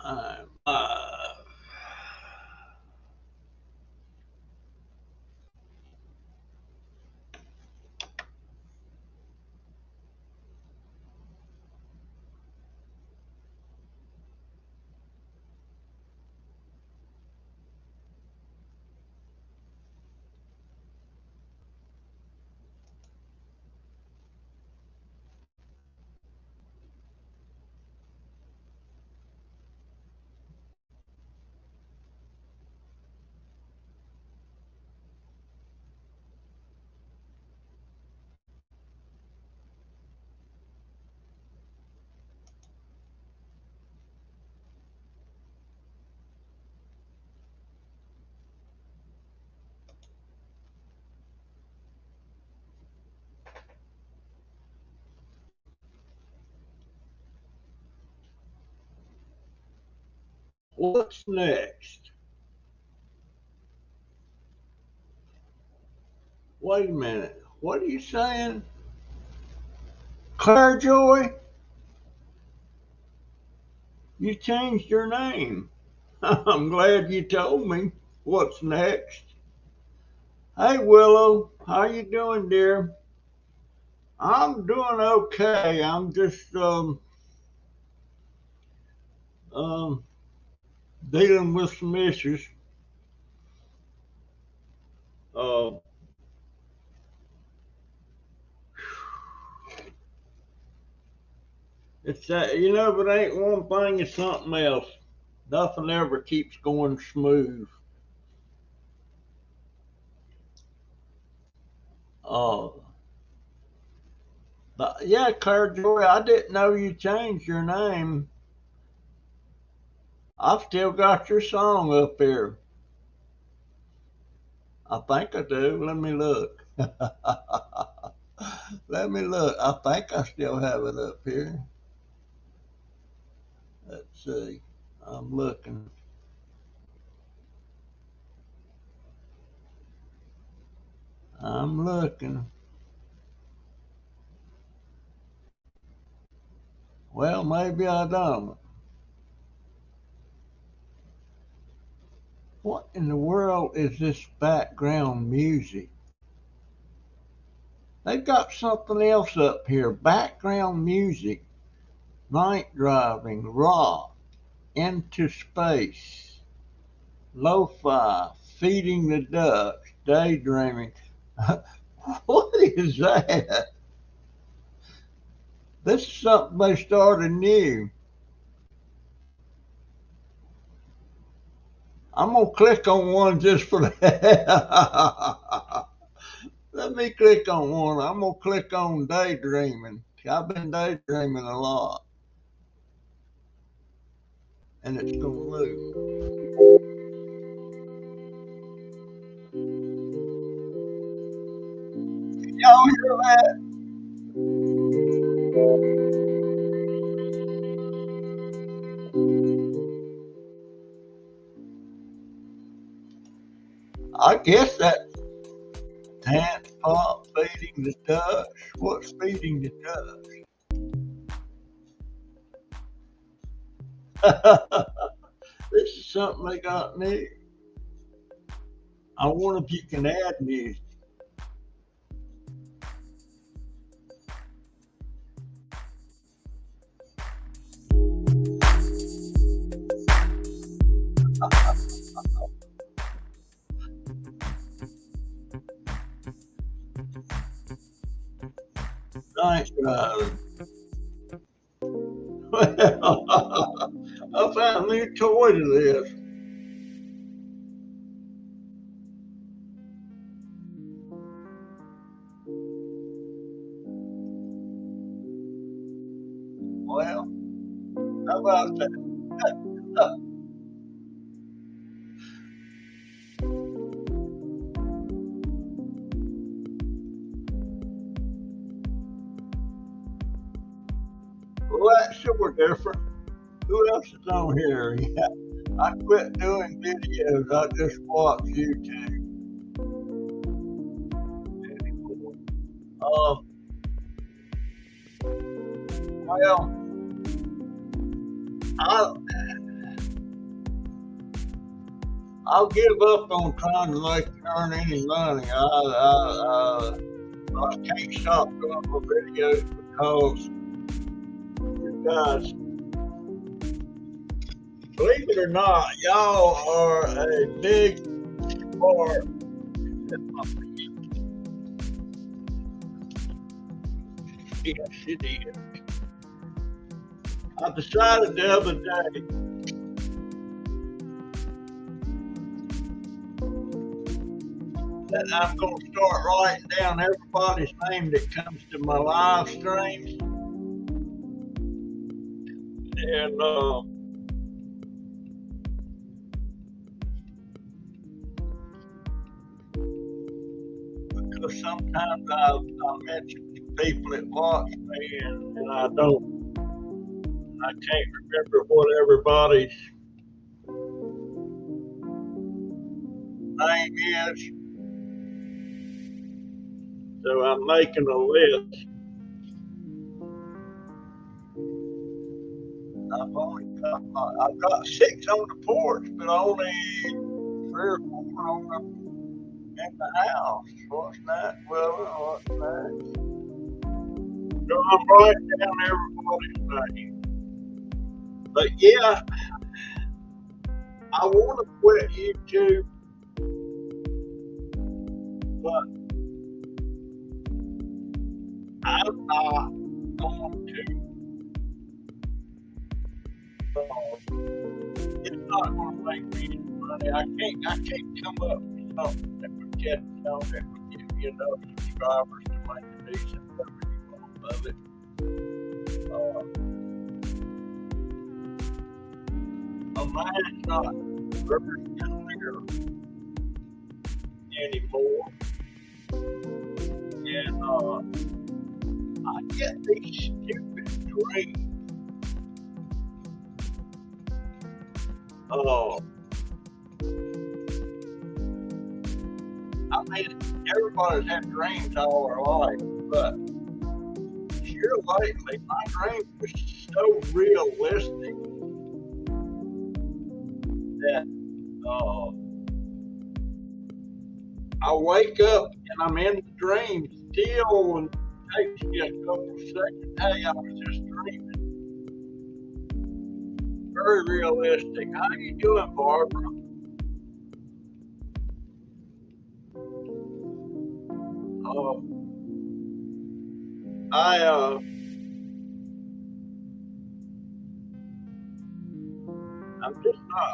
Uh, what's next? Wait a minute. What are you saying? Claire Joy, you changed your name. I'm glad you told me. What's next? Hey Willow, how you doing, dear? I'm doing okay. I'm just um dealing with some issues. Uh, it's that if it ain't one thing, it's something else. Nothing ever keeps going smooth. Uh, but yeah, Claire Joy, I didn't know you changed your name. I've still got your song up here. I think I do. Let me look. Let me look. I think I still have it up here. Let's see. I'm looking. I'm looking. Well, maybe I don't. What in the world is this background music? They've got something else up here. Background music. Night driving. Rock. Into space. Lo-fi. Feeding the ducks. Daydreaming. What is that? This is something they started new. I'm gonna click on one just for that. Let me click on one. I'm gonna click on daydreaming. I've been daydreaming a lot, and it's gonna move. Y'all hear that? I guess that dance pop feeding the ducks. What's feeding the ducks? This is something they got new. I wonder if you can add music. Thanks, darling. Well, I found a new toy to this. Well, how about that? Well, that's sure different. Who else is on here? Yeah, I quit doing videos. I just watch YouTube anymore. Uh, well, I I'll give up on trying to earn any money. I can't stop doing my videos because you guys, believe it or not, y'all are a big part. Yes, it is. I decided the other day that I'm going to start writing down everybody's name that comes to my live streams. And because sometimes I mention to people that watch me and I can't remember what everybody's name is. So I'm making a list. I've got 6 on the porch, but only 3 or 4 in the house. What's that? Well, what's that? So I'm writing down everybody's name. But yeah, I want to quit YouTube, but I'm not going to. It's not going to make me any money. I can't come up with something that would get that would give me enough subscribers to make a decent revenue off of it. Mine's not very clear anymore, and I get these stupid dreams. I mean, everybody's had dreams all their life, but here lately, my dreams are so realistic that I wake up and I'm in the dream still, and it takes me a couple of seconds. Hey, I was just dreaming. Very realistic. How you doing, Barbara?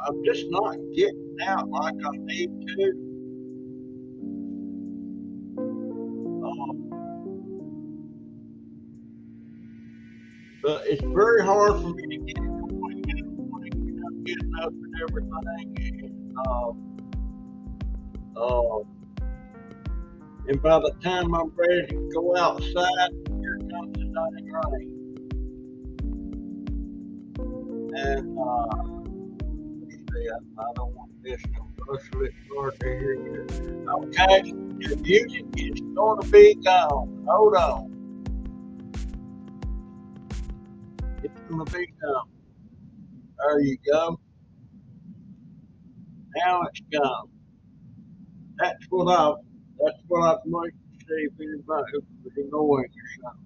I'm just not getting out like I need to. But it's very hard for me to get going in the morning, getting up and everything. And by the time I'm ready to go outside, here comes the dang rain. And I don't want this to rustle it hard to hear you. Okay, your music is going to be gone. Hold on. It's going to be gone. There you go. Now it's gone. That's what I'd like to see if anybody was annoying or something.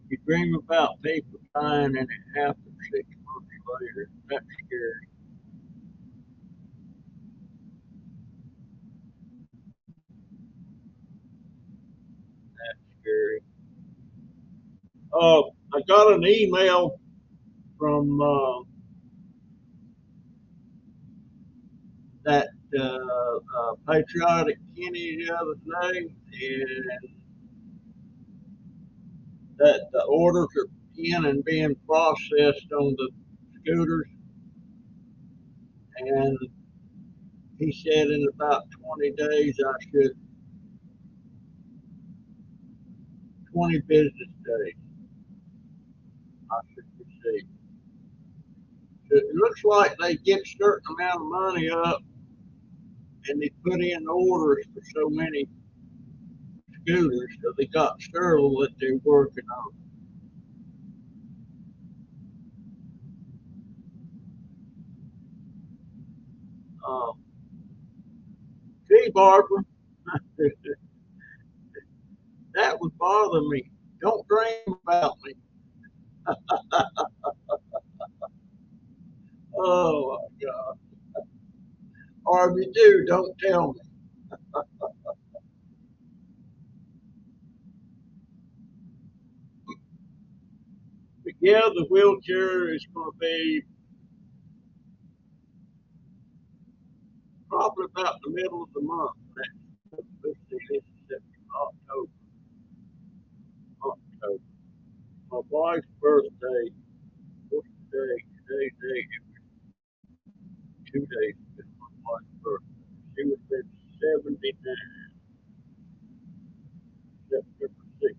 You dream about people dying and it happens 6 months later. That's scary. That's scary. I got an email from that Patriotic Kenny the other day, and that the orders are in and being processed on the scooters, and he said in about 20 days I should, 20 business days, I should receive. So it looks like they get a certain amount of money up and they put in orders for so many scooters, so they got several that they're working on. Uh, Gee, Barbara, that would bother me. Don't dream about me. Oh my God. Or if you do, don't tell me. But yeah, the wheelchair is going to be probably about the middle of the month. Let's see, this is October. October. My wife's birthday. What's the day? Today's date. 2 days before my wife's birthday. She was at 79, September 16th,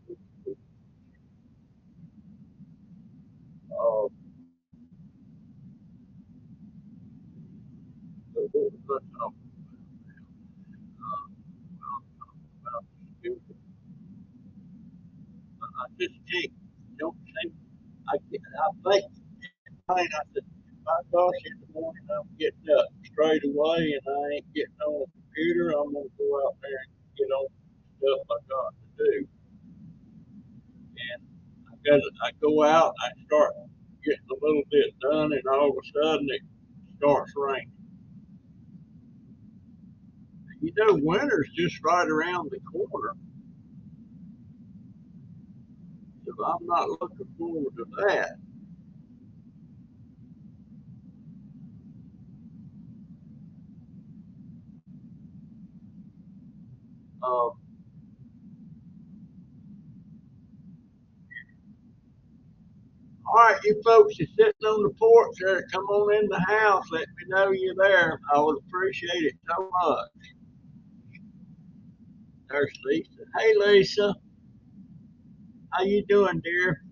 1942. Uh, so what was I talking about? Stupid. I just can't, don't think, I think, I said, my gosh, in the morning I'm getting up straight away and I ain't getting on the computer. I'm going to go out there and get on stuff I got to do. And I go out, I start getting a little bit done, and all of a sudden it starts raining. You know, winter's just right around the corner, so I'm not looking forward to that. Uh, all right, you folks are sitting on the porch there, come on in the house. Let me know you're there. I would appreciate it so much. There's Lisa. Hey, Lisa, how you doing, dear?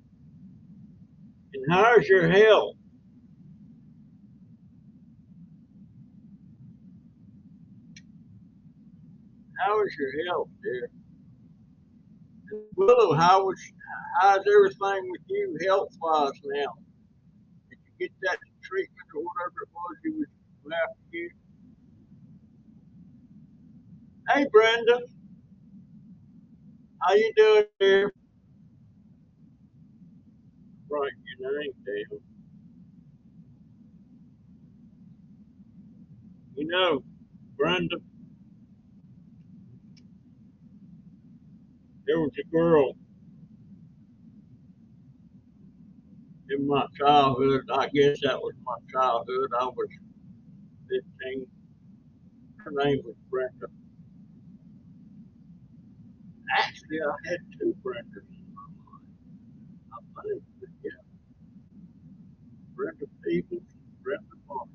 And how's your health? How is your health, dear? Willow, how's everything with you health wise now? Did you get that treatment or whatever it was you was after you? Hey, Brenda, how you doing, dear? Right, your name down. You know, Brenda, there was a girl in my childhood. I guess that was my childhood. I was 15. Her name was Brenda. Actually, I had two Brendas in my life. I think, but yeah, Brenda Peebles, Brenda Martin.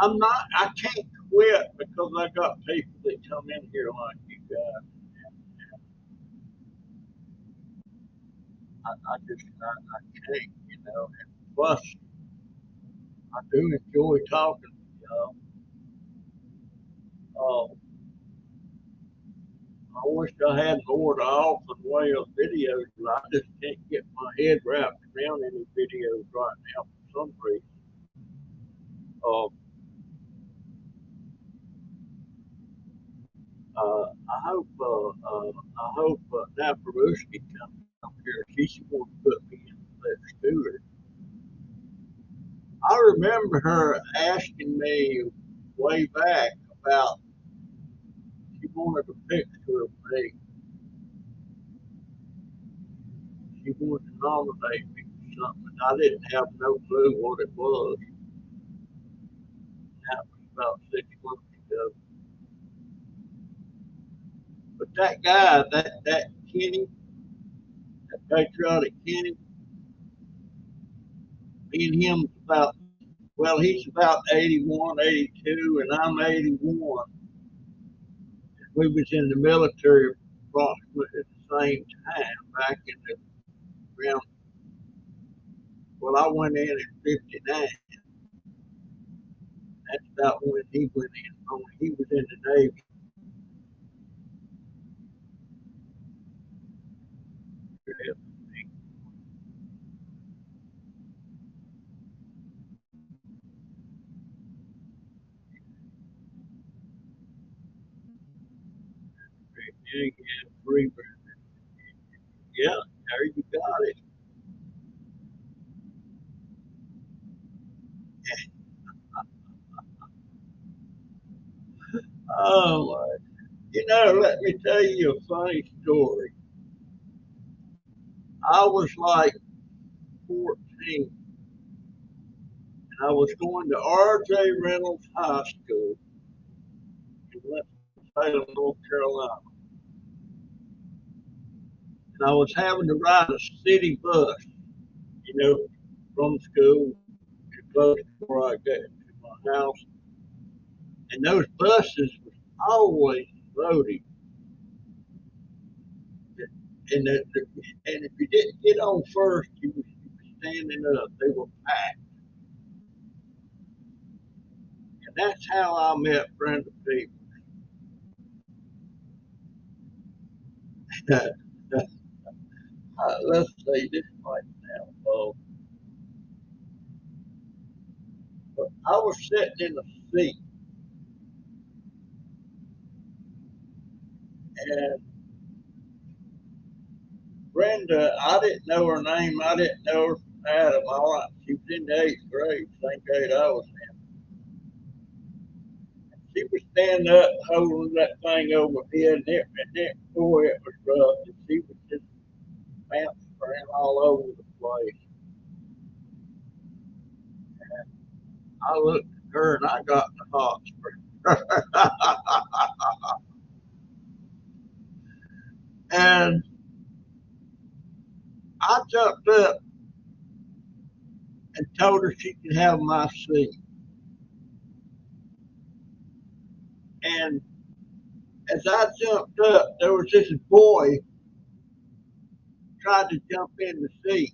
And I can't quit because I got people that come in here like you guys. I just, I can't, you know. And plus, I do enjoy talking to y'all. I wish I had more to offer in the way of videos, but I just can't get my head wrapped around any videos right now for some reason. Uh, I hope Naparuski comes up here. She's going to put me in that steward. I remember her asking me way back about she wanted a picture of me. She wanted to nominate me for something. I didn't have no clue what it was. That was about 6 months ago. But that guy, that Kenny, that patriotic Kenny, me and him about, well, he's about 81, 82, and I'm 81. We was in the military approximately at the same time back in the around. Well, I went in at 59. That's about when he went in. Only he was in the Navy. Yeah, there you got it. Oh, let me tell you a funny story. I was like 14, and I was going to R.J. Reynolds High School in Winston-Salem, North Carolina, and I was having to ride a city bus, you know, from school to close to where I get to my house, and those buses was always loaded. And if you didn't get on first, you were standing up. They were packed, and that's how I met Brenda People. Let's say this right now. But I was sitting in the seat, and Brenda, I didn't know her name. I didn't know her from Adam. All right, she was in the eighth grade, same grade I was in. She was standing up, holding that thing over her head, and boy, it was rough. And she was just bouncing around all over the place. I looked at her, and I got the hots for her. And I jumped up and told her she could have my seat. And as I jumped up, there was this boy tried to jump in the seat.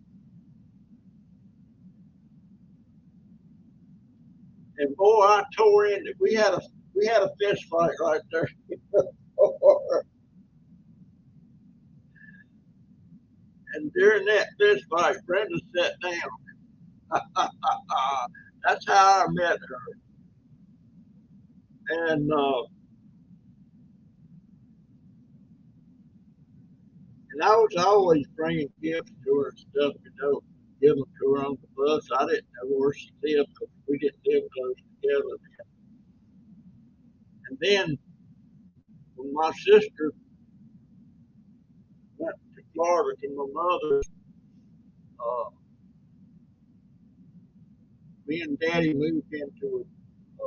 And boy, I tore in it. We had a fist fight right there. And during that fist fight, Brenda sat down. That's how I met her. And I was always bringing gifts to her and stuff, give them to her on the bus. I didn't know where she lived because we didn't live close together. And then when my sister went to Florida to my mother's, uh, me and Daddy moved into a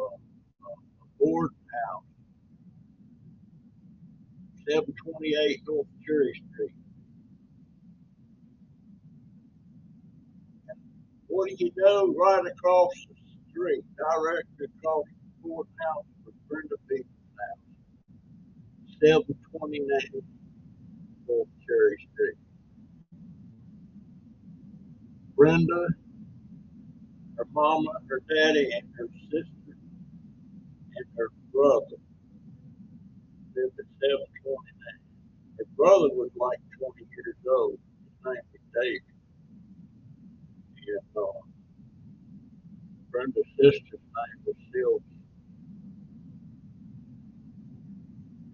board house, 728 North Cherry Street. What do you know? Right across the street, directly across the courthouse, was Brenda Peoples' house, 729 North Cherry Street. Brenda, her mama, her daddy, and her sister and her brother lived at 729. Her brother was like 20 years old. His name was David. And Brenda's sister's name was Sylvia.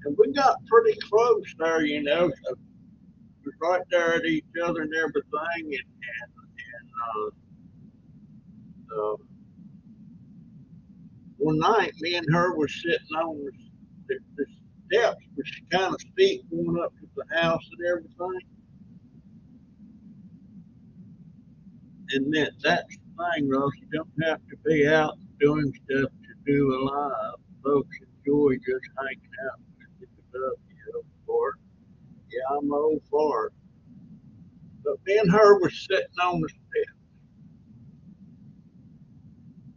And we got pretty close there, So we was right there at each other and everything. And one night, me and her were sitting on the steps, which is kind of steep going up to the house and everything. And that's the thing, Ross. You don't have to be out doing stuff to do a live. Folks enjoy just hanging out and get the stuff, for it. Yeah, I'm old for it. But me and her were sitting on the steps.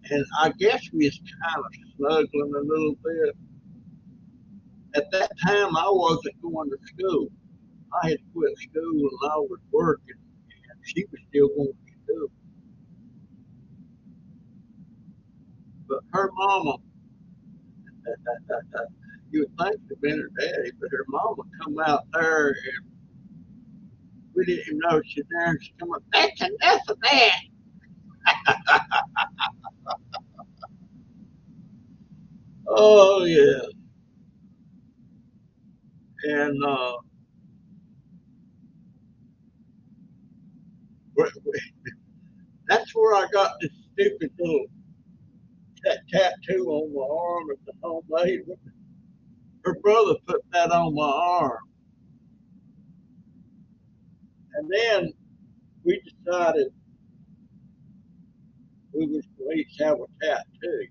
And I guess we was kind of snuggling a little bit. At that time, I wasn't going to school. I had quit school and I was working, and she was still going to school. But her mama, you would think she'd been her daddy, but her mama come out there and We didn't even know she was there, and she come up, that's enough of that. Oh yeah, and that's where I got this stupid little tattoo on my arm at the homemade. Her brother put that on my arm, and then we decided we was going to each have a tattoo.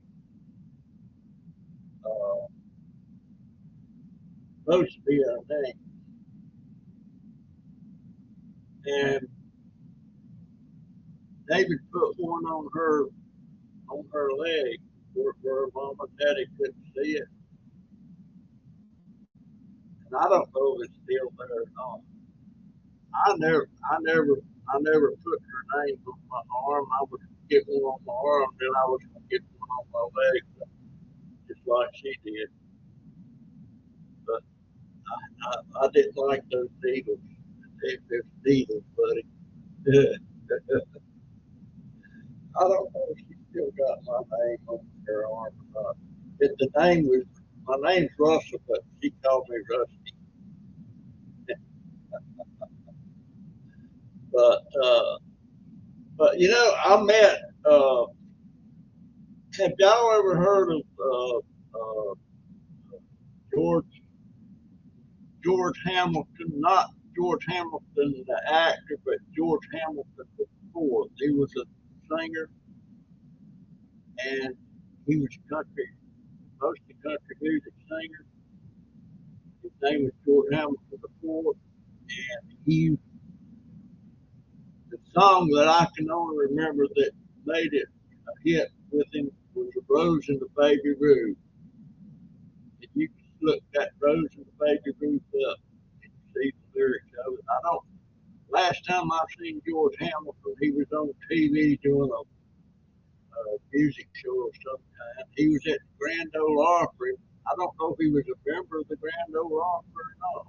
Uh, Supposed to be our name, and David put one on her leg where mom and daddy couldn't see it, and I don't know if it's still there or not. I never put her name on my arm. I would get one on my arm, then I was gonna get one on my leg, just like she did. But I didn't like those needles. They're needles, buddy. I don't know if she still got my name on her arm or not. The name was my name's Russell, but she called me Rusty. But but I met. Have y'all ever heard of George George Hamilton? Not George Hamilton, the actor, but George Hamilton the fourth. He was a singer, and he was mostly country music singer. His name was George Hamilton the fourth, and the song that I can only remember that made it a hit with him was "The Rose and the Baby Ruth." If you look that "Rose and the Baby Ruth" up and you see the lyrics of it, I don't. Last time I seen George Hamilton, he was on TV doing a music show of some kind. He was at the Grand Ole Opry. I don't know if he was a member of the Grand Ole Opry or not,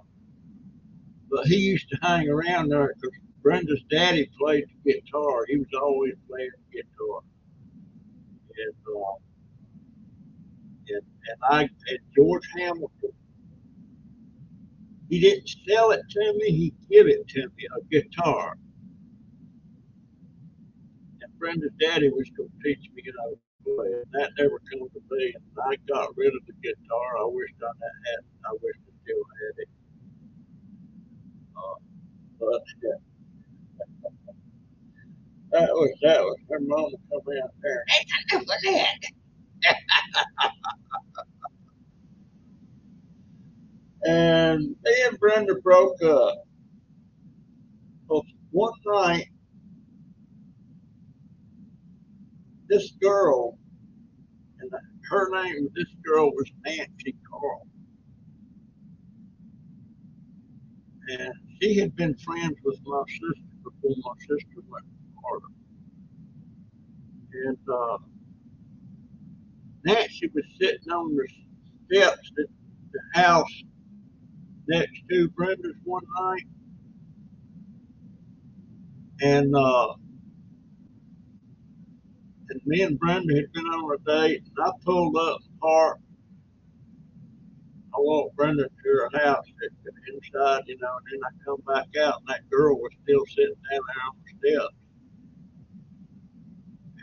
but he used to hang around there because Brenda's daddy played the guitar. He was always playing the guitar, and and George Hamilton, he didn't sell it to me. He gave it to me, a guitar. And Brenda's daddy was going to teach me how to play. And that never come to me. And I got rid of the guitar. I wish I still had it. But that was her mama come out there. That's enough of that. And me and Brenda broke up. Well, one night, this girl, and her name, this girl was Nancy Carl, and she had been friends with my sister before my sister went to Florida. And Nancy was sitting on the steps at the house next to Brenda's one night, and me and Brenda had been on a date, and I pulled up and parked. I walked Brenda to her house inside, and then I come back out, and that girl was still sitting down there on the steps.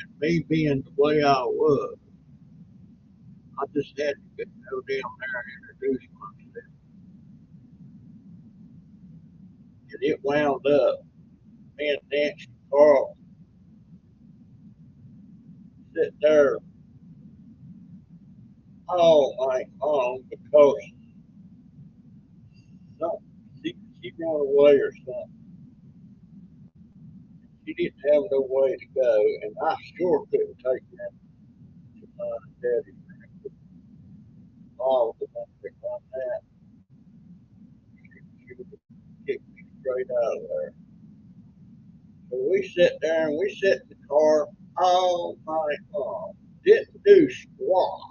And me being the way I was, I just had to go down there and introduce myself. And it wound up me and Nancy Carl sit there all night long because some, she ran away or something. She didn't have no way to go, and I sure couldn't take that to my daddy. All the one on that, she would kick me straight out of there. So we sit there and we sit in the car all night long. Didn't do squat.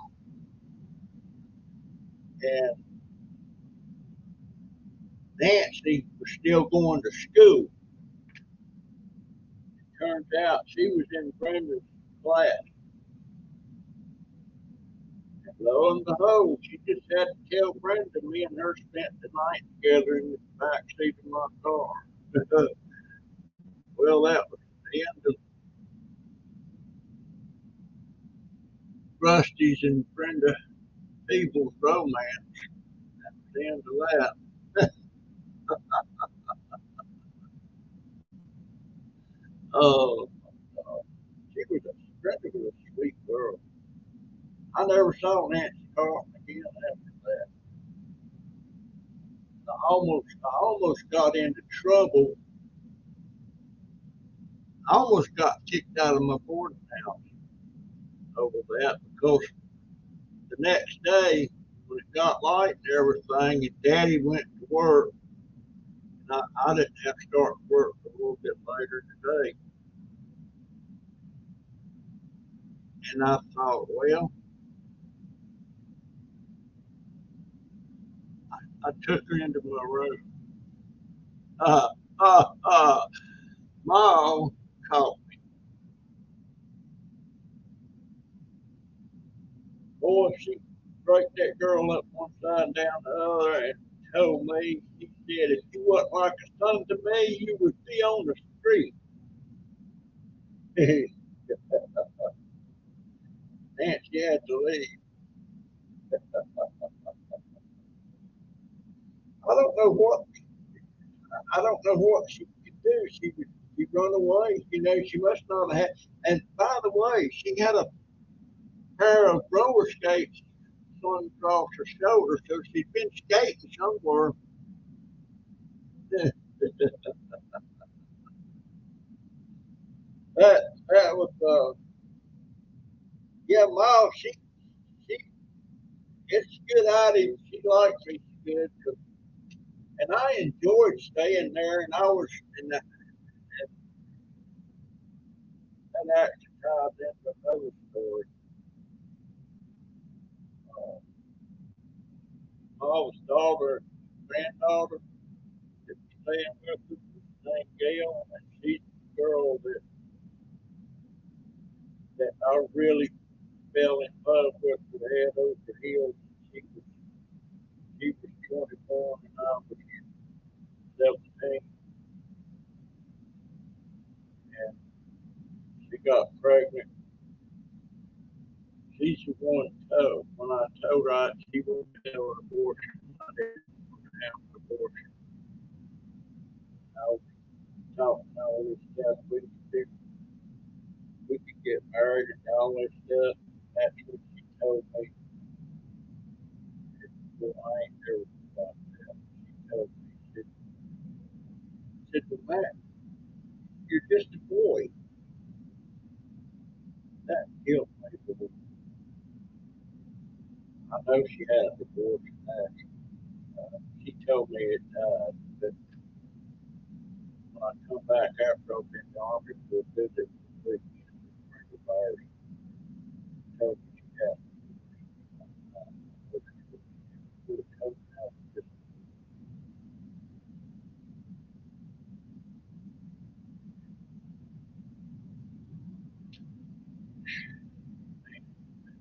And Nancy was still going to school. Turns out she was in Brenda's class. And lo and behold, she just had to tell Brenda me and her spent the night together in the back seat of my car. Well, that was the end of Rusty's and Brenda Peebles' romance. The end of that. Oh, she was Brenda was a sweet girl. I never saw Nancy Carlton again after that. I almost got into trouble. I almost got kicked out of my boarding house over that because the next day when it got light and everything, and Daddy went to work, and I didn't have to start work a little bit later today. And I thought, well, I took her into my room. Uh, uh, uh, Mom caught me. Boy, she broke that girl up one side and down the other and told me, she said, if you wasn't like a son to me, you would be on the street. Nancy had to leave. I don't know what I don't know what she could do. She run away. You know, she must not have had. And by the way, she had a pair of roller skates slung across her shoulder, so she'd been skating somewhere. That was yeah, Mom. She it's a good idea. She likes me good, and I enjoyed staying there. And I was and that actually ties into another story. Uh, Mom's daughter, granddaughter, that was staying with us, was named Gail, and she's the girl that I really fell in love with head over heels. She was she was 24 and I was 17, and she got pregnant. She's the one told when I told her she wanted to have an abortion. I didn't want to have an abortion. I was talking all this stuff. We could get married and all this stuff. That's what she told me. Well, I ain't never about that. She told me, she said, well, Matt, you're just a boy. That killed me. I know she had a divorce. She told me it that when I come back after I've been gone to visit with the virus, told me she had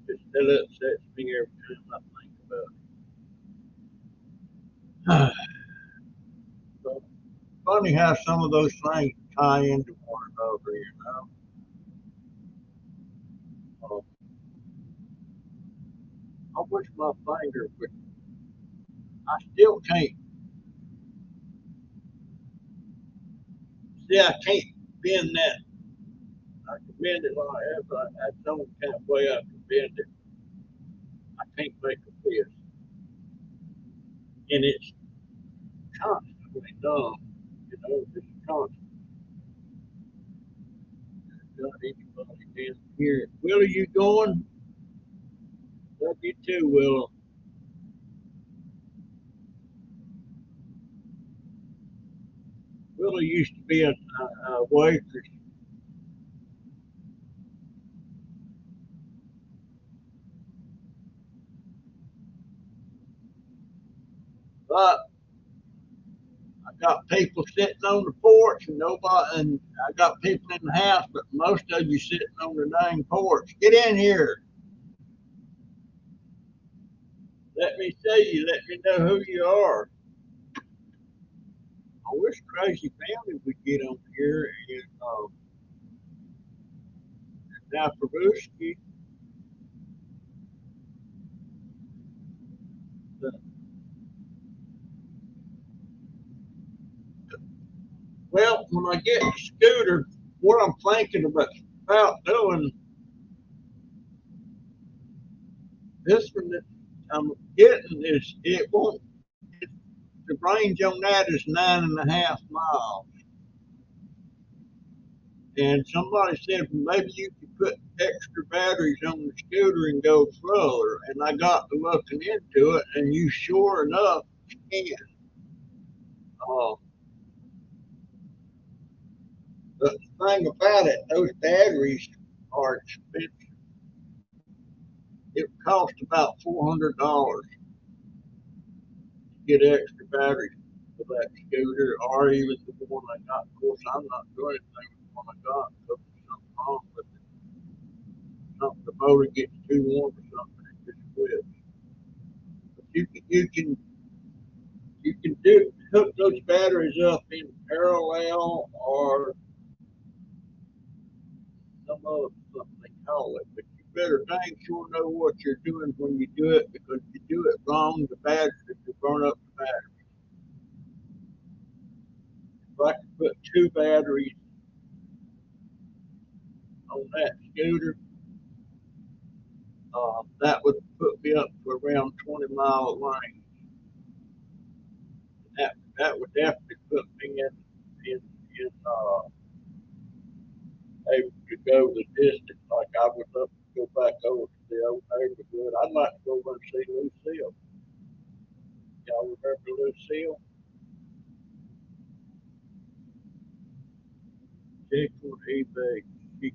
it still upsets me every time I think about it. So funny how some of those things tie into one another, you know. I wish my finger would. I still can't. See, I can't bend that. I can bend it like that, but I don't kind of way I can bend it. I can't make a fist, and it's constantly numb. You know, it's constantly not anybody can hear it. Will, you going? Love you too, Will. Willie used to be a waitress, but got people sitting on the porch and nobody, and I got people in the house, but most of you sitting on the dang porch. Get in here. Let me see you. Let me know who you are. I wish Crazy Family would get on here and now Peruski. Well, when I get the scooter, what I'm thinking about doing, this one that I'm getting is it won't. The range on that is 9.5 miles. And somebody said maybe you could put extra batteries on the scooter and go further. And I got to looking into it, and you sure enough can. Uh, but the thing about it, those batteries are expensive. It cost about $400 to get extra batteries for that scooter, or even the one I got. Of course, I'm not doing anything with the one I got because there's something wrong with it. Something the motor gets too warm or something, it just quits. But you can do hook those batteries up in parallel or some other something they call it. But you better dang sure know what you're doing when you do it, because if you do it wrong, the battery will burn up the battery. If I could put two batteries on that scooter, that would put me up to around 20 mile range. That would definitely put me in able to go the distance. Like I would love to go back over to the old neighborhood. I'd like to go over and see Lucille. Y'all remember Lucille? Check on eBay. She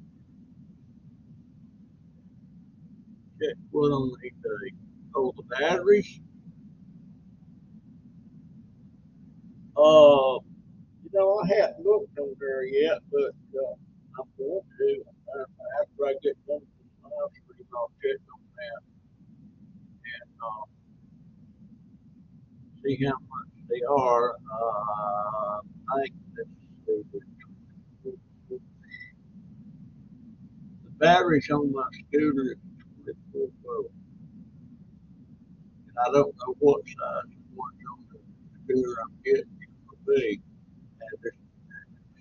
checked what on eBay. Oh, the batteries. Uh, I haven't looked on there yet, but I'm going to. After I get done with my house, I'll check on that and see how much they are. I think the batteries on my scooter is 24 volts, and I don't know what size the ones on the scooter I'm getting will be. And the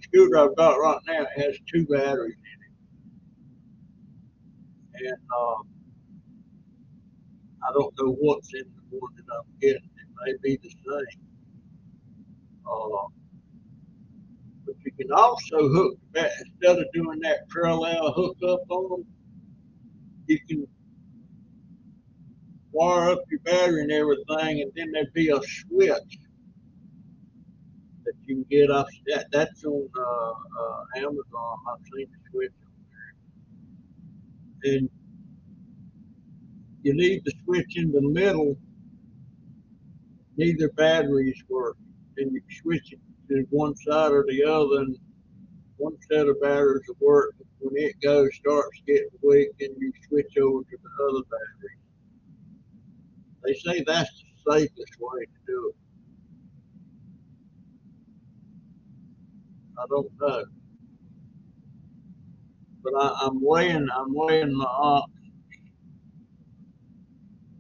scooter I've got right now has two batteries in it, and I don't know what's in the one that I'm getting. It may be the same. Uh, but you can also hook that instead of doing that parallel hookup on them, you can wire up your battery and everything, and then there'd be a switch that you can get off. That's on Amazon. I've seen the switch, and you leave the switch in the middle. Neither batteries work, and you switch it to one side or the other, and one set of batteries will work. When it starts getting weak, and you switch over to the other battery. They say that's the safest way to do it. I don't know, but I'm weighing my options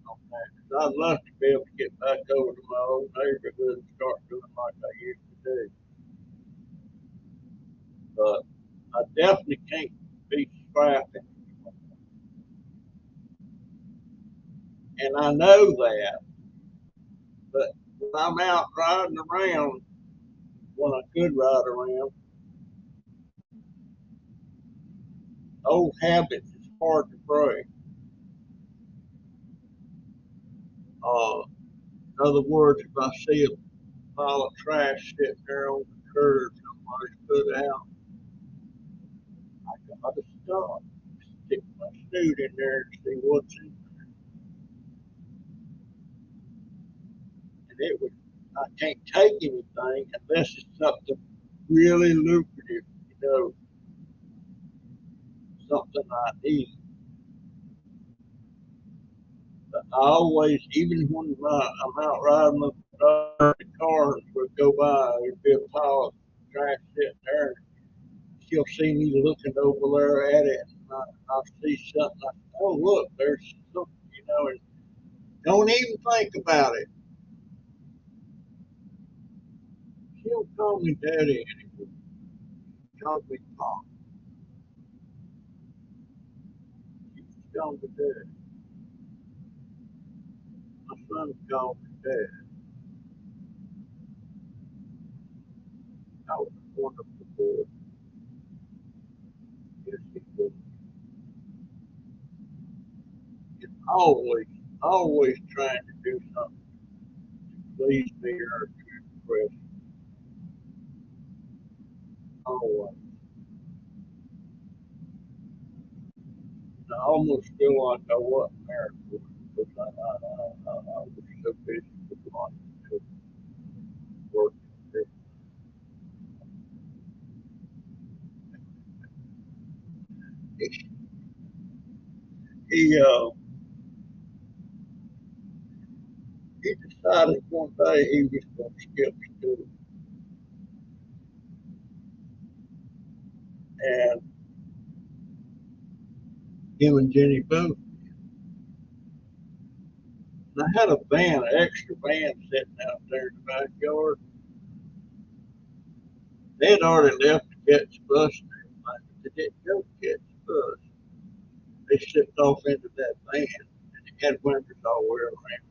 on that. 'Cause I'd love to be able to get back over to my old neighborhood and start doing like I used to do. But I definitely can't be scrapping, and I know that. But when I'm out riding around, when I could ride around, old habits is hard to break. Uh, in other words, if I see a pile of trash sitting there on the curb somebody's put out, I gotta stop, stick my snoot in there and see what's in there. And I can't take anything unless it's something really lucrative, something I need. But I always, even when I'm out riding with the cars would go by, there'd be a pile of trash sitting there. She'll see me looking over there at it, and I'll see something. Oh, look, there's something, and don't even think about it. She don't call me daddy anymore. She calls me Pop. She calls me dad. My son calls me dad. That was a wonderful boy. Yes, he was. He's always trying to do something to please me or to impress. Always. I almost feel like I wasn't there for him because I was so busy with life and work. He uh, he decided one day he was going to skip school, and him and Jenny both. And I had a van, an extra van sitting out there in the backyard. They had already left to catch the bus and everything, but they didn't go to catch the bus. They slipped off into that van, and it had windows all the way around.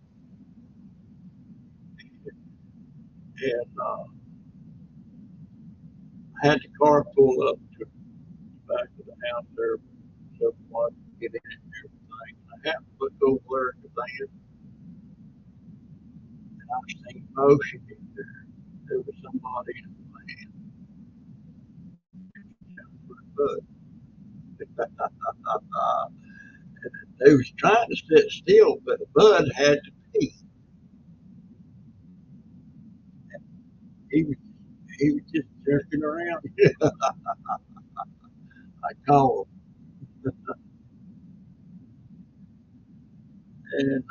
And I had the car pull up to the back of the house there so I could get in it and everything. I happened to look over there at the van, and I seen motion in there. There was somebody in the van. But they was trying to sit still, but Bud had to pee. He was he was just jerking around. I called him and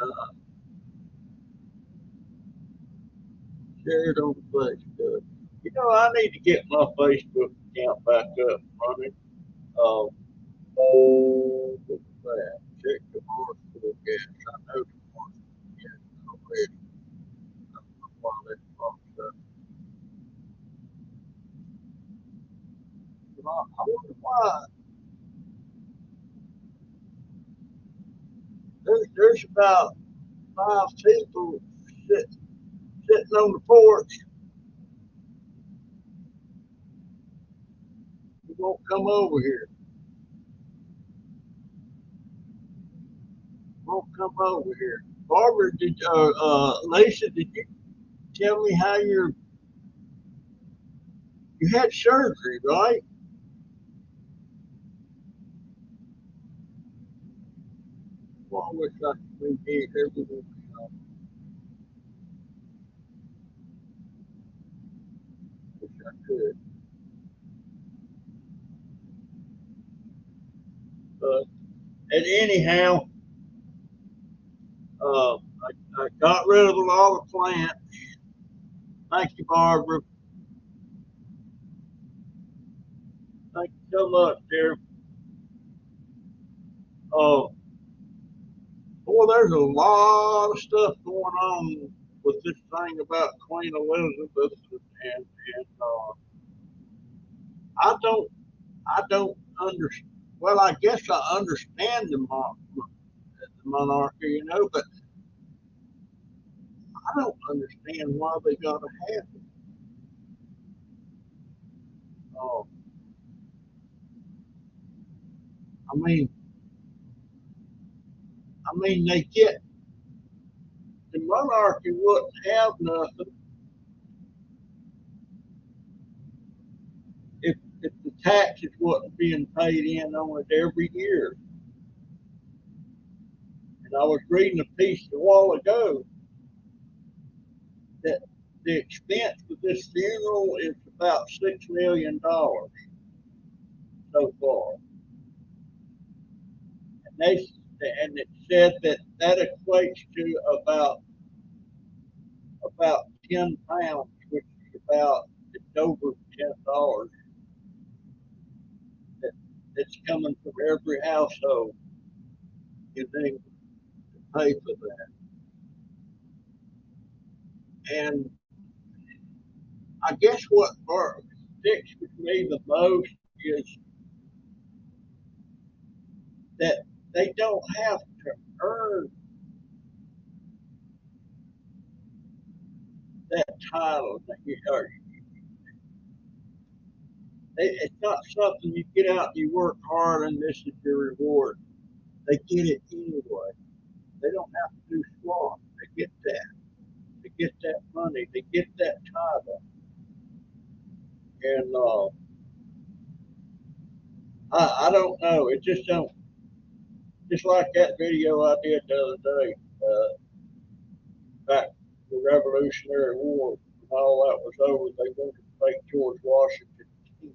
shared on the Facebook. I need to get my Facebook account back up and running. What's that? Check the marshal gas. I know the marshal gas already. I don't know why that pops up. But I wonder why. There's about five people sitting on the porch who won't come over here. Won't come over here. Barbara, Lisa, did you tell me how you had surgery, right? Well, I wish I could be everyone. Wish I could. But and anyhow, I got rid of a lot of plants. Thank you, Barbara. Thank you so much, dear. Uh, Boy, there's a lot of stuff going on with this thing about Queen Elizabeth, and I don't, I don't understand. Well, I guess I understand the monarchy, but I don't understand why they got to have it. Uh, I mean, they get the monarchy wouldn't have nothing if the taxes wasn't being paid in on it every year. And I was reading a piece a while ago that the expense for this funeral is about $6 million so far, and and it said that equates to about 10 pounds, which is about it's over $10 that that's coming from every household in England to pay for that. And I guess what sticks with me the most is that they don't have to earn that title. It's not something you get out and you work hard and this is your reward. They get it anyway. They don't have to do squat. They get that. They get that money. They get that title. And I don't know. It just don't. Just like that video I did the other day, back the Revolutionary War, and all that was over, they wanted to make George Washington king.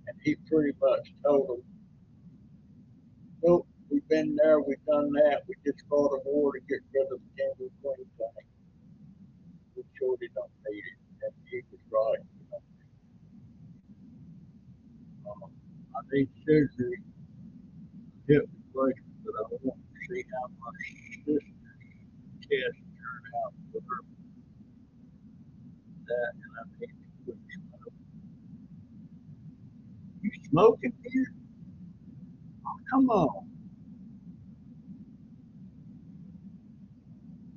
And he pretty much told them, nope, we've been there, we've done that, we just fought a war to get rid of the king and queen thing. We surely don't need it. And he was right. I need surgery, hip replacement, but I want to see how my sister's test turned out for her. That, and I need to quit smoking. You smoking here? Oh, come on.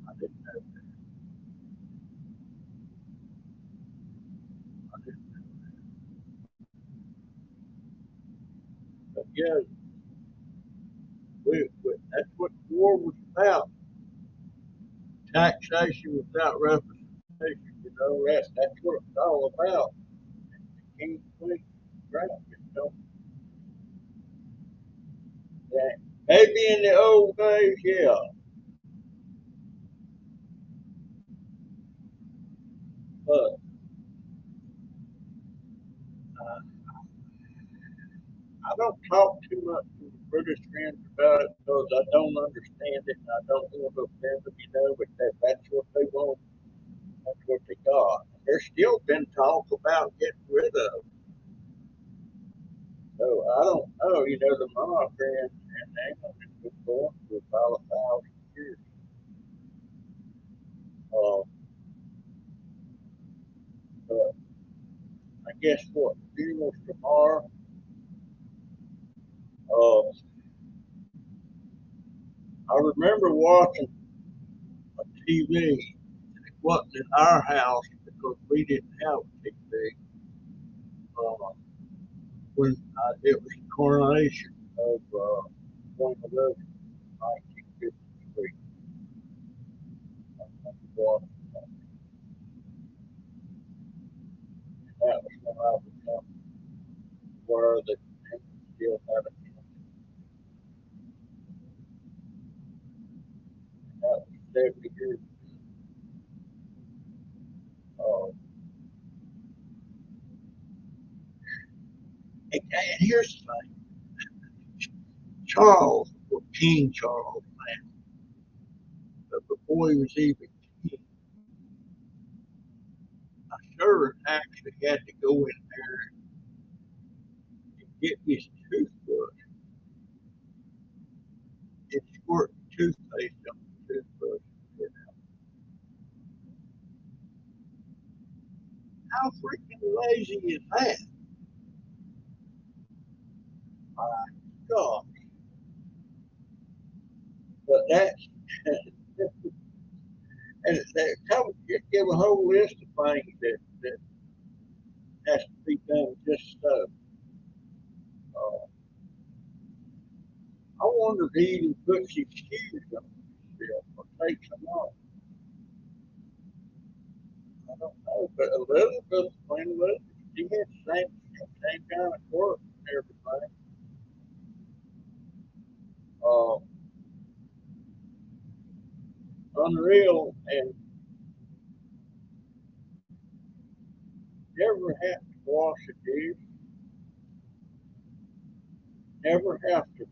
I didn't know that. I didn't know. But yeah, that's what the war was about. Taxation without representation. That's what it's all about. King, queen, crown. Yeah. Maybe in the old days, yeah, but uh, I don't talk too much to the British friends about it because I don't understand it and I don't want to offend them, but that's what they want. That's what they got. There's still been talk about getting rid of. So I don't know. The monarchy in England has been going for about 1,000 years. Uh, but I guess what funerals tomorrow. Uh, I remember watching a TV. It wasn't in our house because we didn't have a TV. Uh, when it was the coronation of Queen Elizabeth, 1953. I remember watching that. And that was when I became aware that England still had a king. And that was 70 years ago. And here's the thing: Charles, or King Charles, man, but before he was even king, a servant actually had to go in there and get his toothbrush and squirt toothpaste on the toothbrush. How freaking lazy is that? My God. But that's, and they give a whole list of things that has to be done just so. Uh, I wonder if he even puts his shoes on himself or takes them off. I don't know. But Elizabeth, Queen Elizabeth, she had the same kind of work and everything. Uh, Unreal. And wash a dish. Never have to.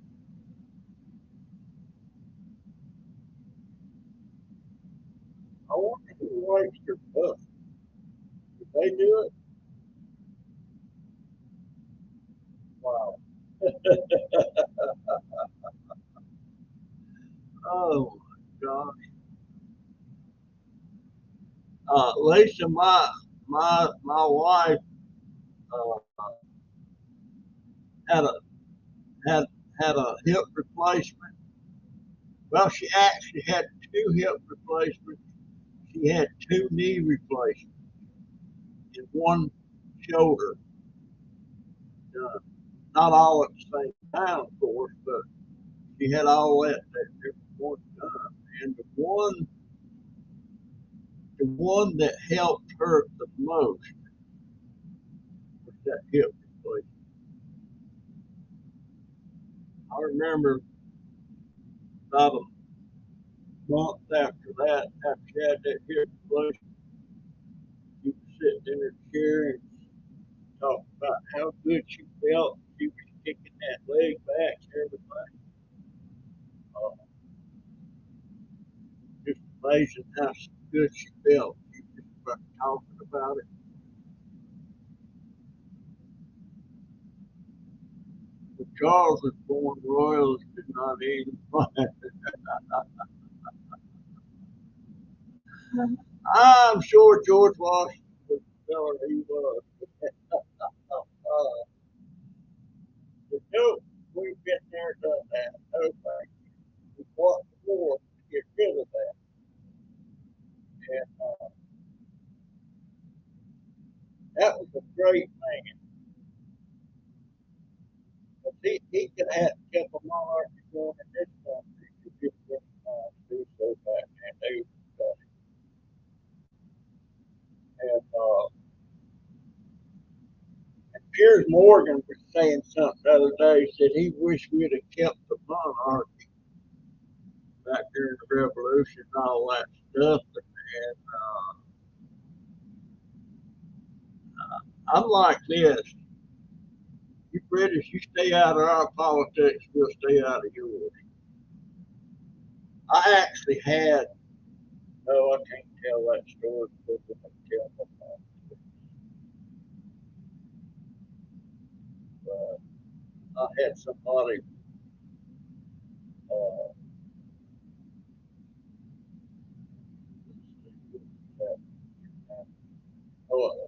I wonder who wipes their butt. Did they do it? Wow. Oh my God. Lisa, my wife uh, had a had had a hip replacement. Well, she actually had two hip replacements. She had two knee replacements and one shoulder done. Not all at the same time, of course, but she had all that one done. And the one that helped her the most was that hip replacement. I remember about a month after that, after she had that hip replacement, she was sitting in her chair and talking about how good she felt. She was kicking that leg back and everything. Uh, just amazing how good she felt. She was just talking about it. When Charles was born, Royals did not even play. I'm sure George Washington was the fella he was. But no, we've been there, done that. No thanks. We fought the war to get rid of that. And that was a great man. But he could have kept a monarchy going in this country to get them do so back. And they and Piers Morgan was saying something the other day. He said he wished we'd have kept the monarchy back during the revolution and all that stuff. And I'm like this. You British, you stay out of our politics, we'll stay out of yours. I actually had, no, I can't tell that story because I can tell my mom. I had somebody, uh, oh,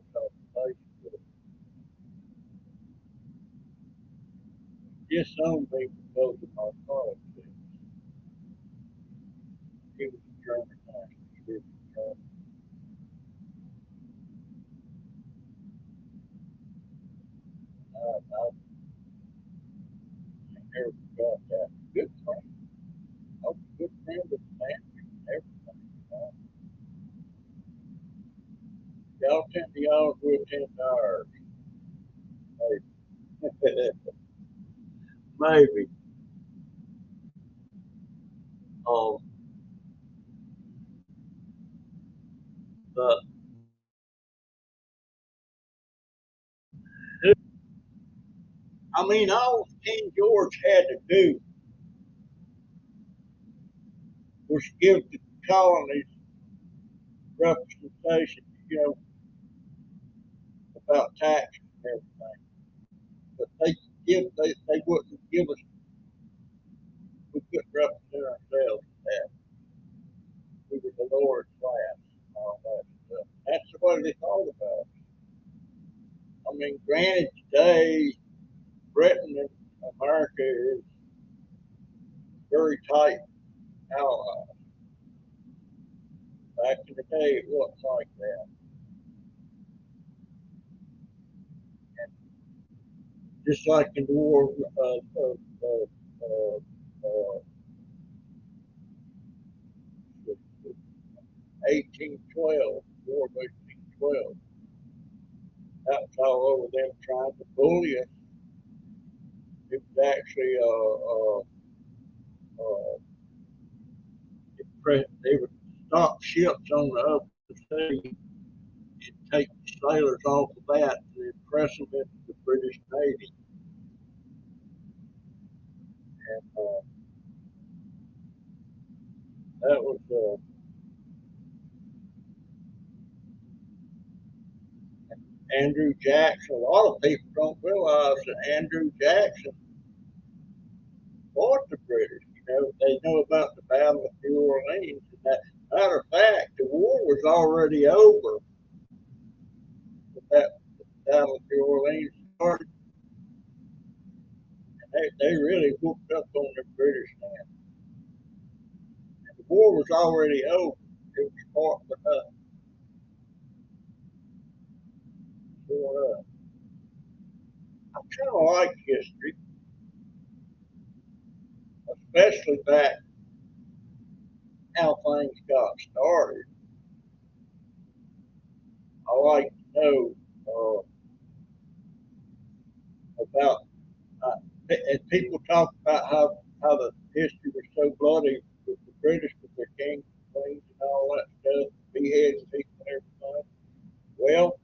disowned me because of my politics. He was a German nationalist. He was I never forgot that. Good friend. I was a good friend with the family and everything. Y'all will tend to ours. Maybe. Maybe. Um, but I mean, all King George had to do was give the colonies representation, about taxes and everything. But they wouldn't give us, we couldn't represent ourselves in that. We were the lower class and all that stuff. That's the way they thought about it. I mean, granted, today, Britain and America is very tight allies. Back in the day, it wasn't like that. And just like in the war uh, uh, 1812, War of 1812, that was all over them trying to bully us. It was actually they would stop ships on the upper sea and take sailors off of that, and impress them into the British Navy. And that was Andrew Jackson. A lot of people don't realize that Andrew Jackson fought the British. They know about the Battle of New Orleans. And that, matter of fact, the war was already over. That Battle of New Orleans started, and they really whooped up on the British now. And the war was already over. It was fought with us. So, I kind of like history, especially back how things got started. I like to know about, and people talk about how the history was so bloody with the British with their kings and queens and all that stuff, beheading people and everything. Well,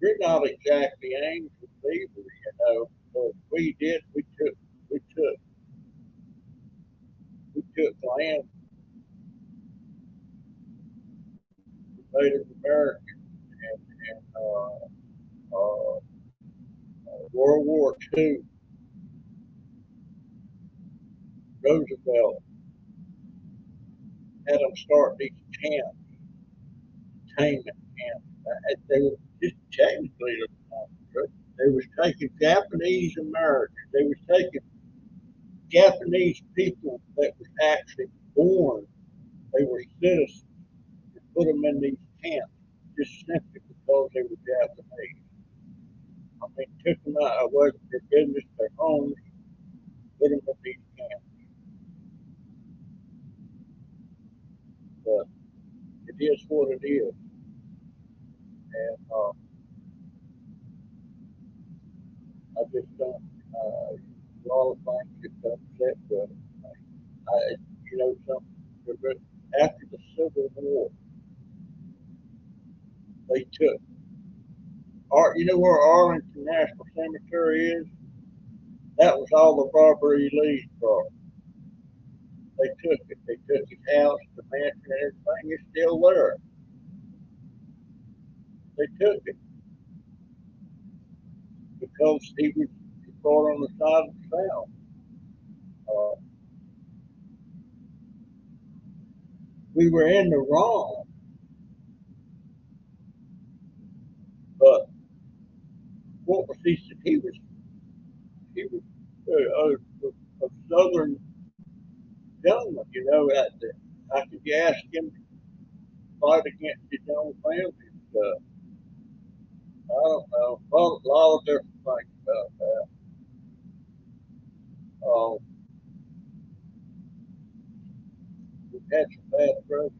we're not exactly angels either. But we took, we took land from Native Americans and World War II, Roosevelt had them start these camps, containment camps. They were just technically they was taking Japanese Americans. They was taking Japanese people that was actually born. They were citizens and put them in these camps just simply because they were Japanese. I mean, took them out away from their business, their homes, put them in these camps. But it is what it is. And I just don't, a lot of things get upset with it. I, something, after the Civil War, they took, you know where Arlington National Cemetery is? That was all the Robert E. Lee's property. They took it. They took his house, the mansion, and everything is still there. They took it because he was fought on the side of the South. Uh, we were in the wrong, but what was he? He was a Southern gentleman. How could you ask him to fight against his own family? I don't know. Well, a lot of different things about that. Uh, we've had some bad presidents,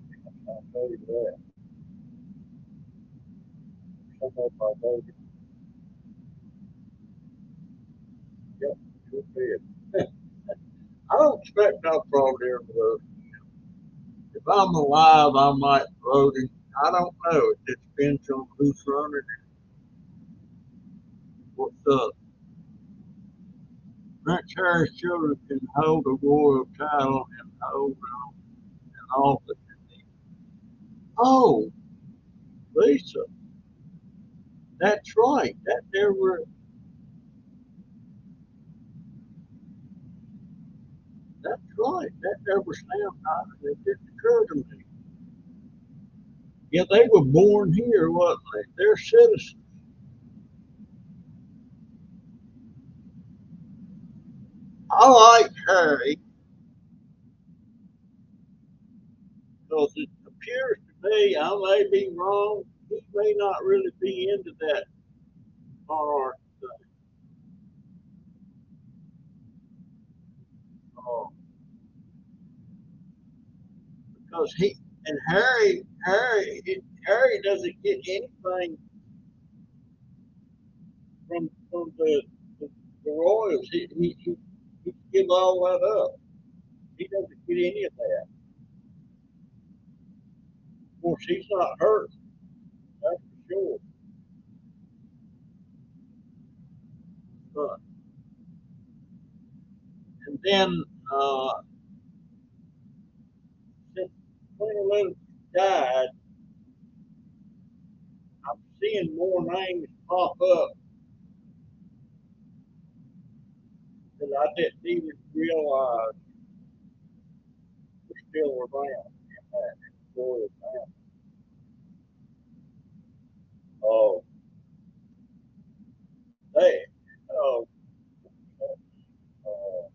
I'll tell you that. Some of my voted, yep, good bid. I don't expect no probably ever vote. If I'm alive, I might vote him. I don't know. It just depends on who's running and what's up. Prince Harry's children can hold a royal title and hold an office. Oh, Lisa, that's right. That's right. That never sounded right. It didn't occur to me. Yeah, they were born here, wasn't they? They're citizens. I like Harry because it appears to me, I may be wrong, he may not really be into that monarch thing. Uh, because Harry doesn't get anything from the royals. He give all that up. He doesn't get any of that. Of course, he's not hurt. That's for sure. But, and then since Queen Elizabeth died, I'm seeing more names pop up that I didn't even realize were still around in that royal family. Oh, they, oh, uh,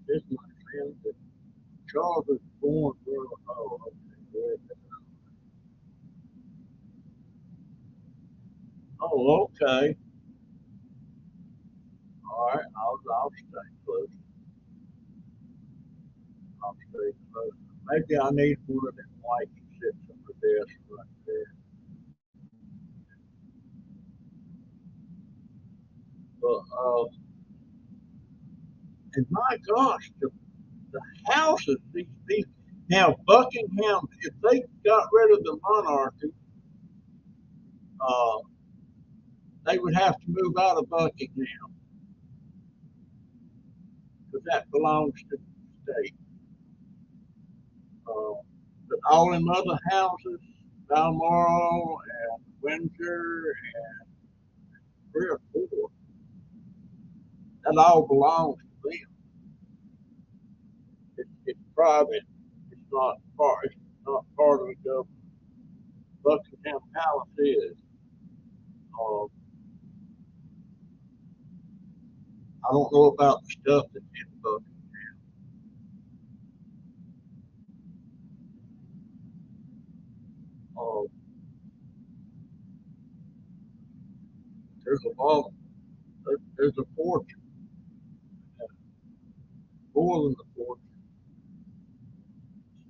this is my friend that Charles was born. Oh, okay, good. Oh, okay. All right, I'll stay close. I'll stay close. Maybe I need one of them white that sits on the desk right there. But and my gosh, the houses these now Buckingham, if they got rid of the monarchy, uh, they would have to move out of Buckingham because that belongs to the state. Uh, but all them other houses, Balmoral and Windsor and three or four, that all belongs to them. It's private. It's not part of the government. Buckingham Palace is. Uh, I don't know about the stuff that's in Buckingham. Uh, there's a lot. There's a fortune, more than the fortune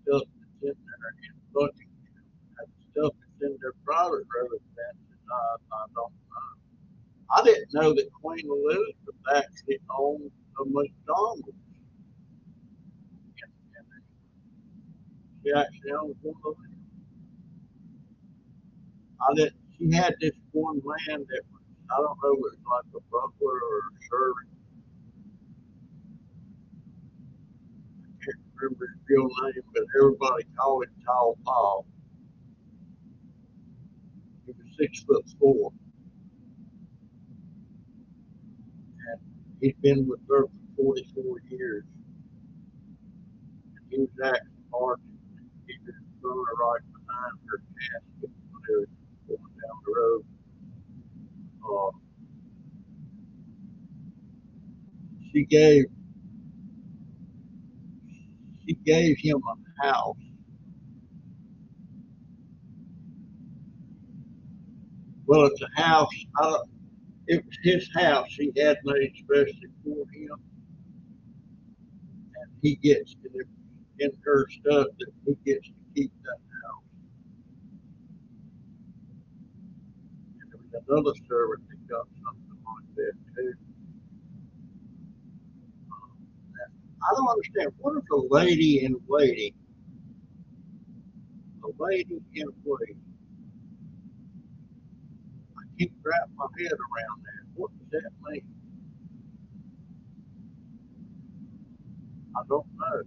stuff that's in there in Buckingham. That stuff that's in their private residences, I don't. I didn't know that Queen Elizabeth actually owned a McDonald's. And she actually owned one of them. I didn't. She had this one man that was, I don't know, it was like a butler or a servant. I can't remember his real name, but everybody called him Tall Paul. He was 6'4", and he'd been with her for 44 years. And he was acting marching. He was going right behind her casket when they were going down the road. Uh, she gave she gave him a house. Well, it's a house. It was his house. He had made especially for him, and he gets in her stuff that he gets to keep that house. And there was another servant that got something like that too. I don't understand. What is a lady in waiting? A lady in waiting. I can't wrap my head around that. What does that mean? I don't know.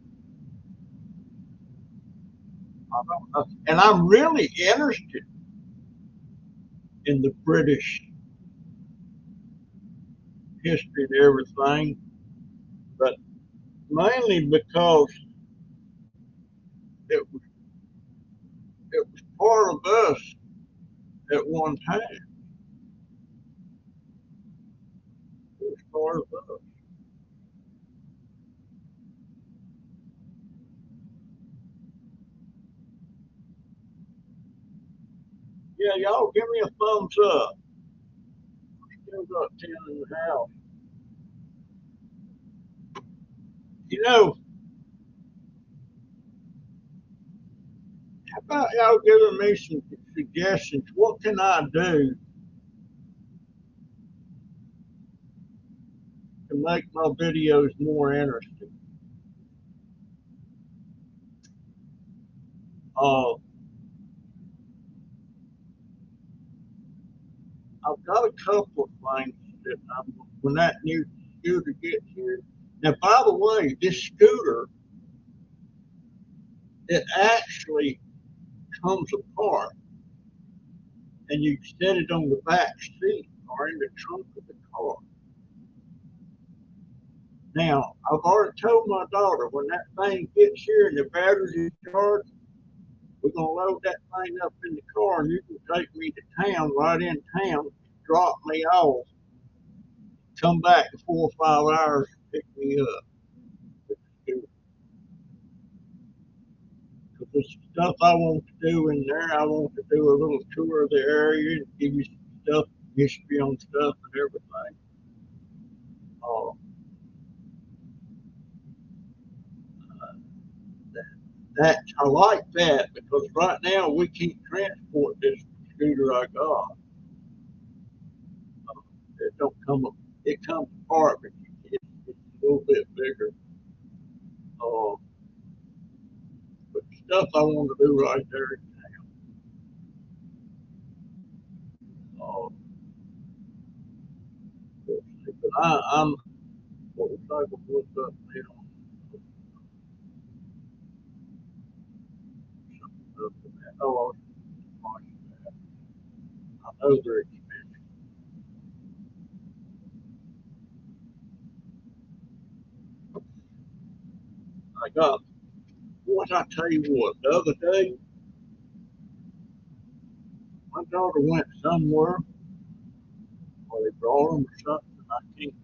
I don't know. And I'm really interested in the British history and everything, but mainly because it was it was part of us at one time. It was part of us. Yeah, y'all give me a thumbs up. Still got 10 in the house. You know, how about y'all giving me some suggestions? What can I do to make my videos more interesting? Uh, I've got a couple of things that when that new scooter gets here. Now, by the way, this scooter, it actually comes apart and you set it on the back seat or in the trunk of the car. Now, I've already told my daughter when that thing gets here and the battery's in charge, we're going to load that thing up in the car and you can take me to town, right in town, drop me off, come back in 4 or 5 hours, pick me up. Because there's stuff I want to do in there. I want to do a little tour of the area and give you some stuff, history on stuff and everything. Uh, that I like that because right now we can't transport this scooter I got. It don't come up. It comes apart, but it's a little bit bigger. Uh, but stuff I want to do right there. Uh, but I'm what was I going to look up now? Oh, I know they're expensive. I got. What I tell you what, the other day my daughter went somewhere or they brought them or something. I think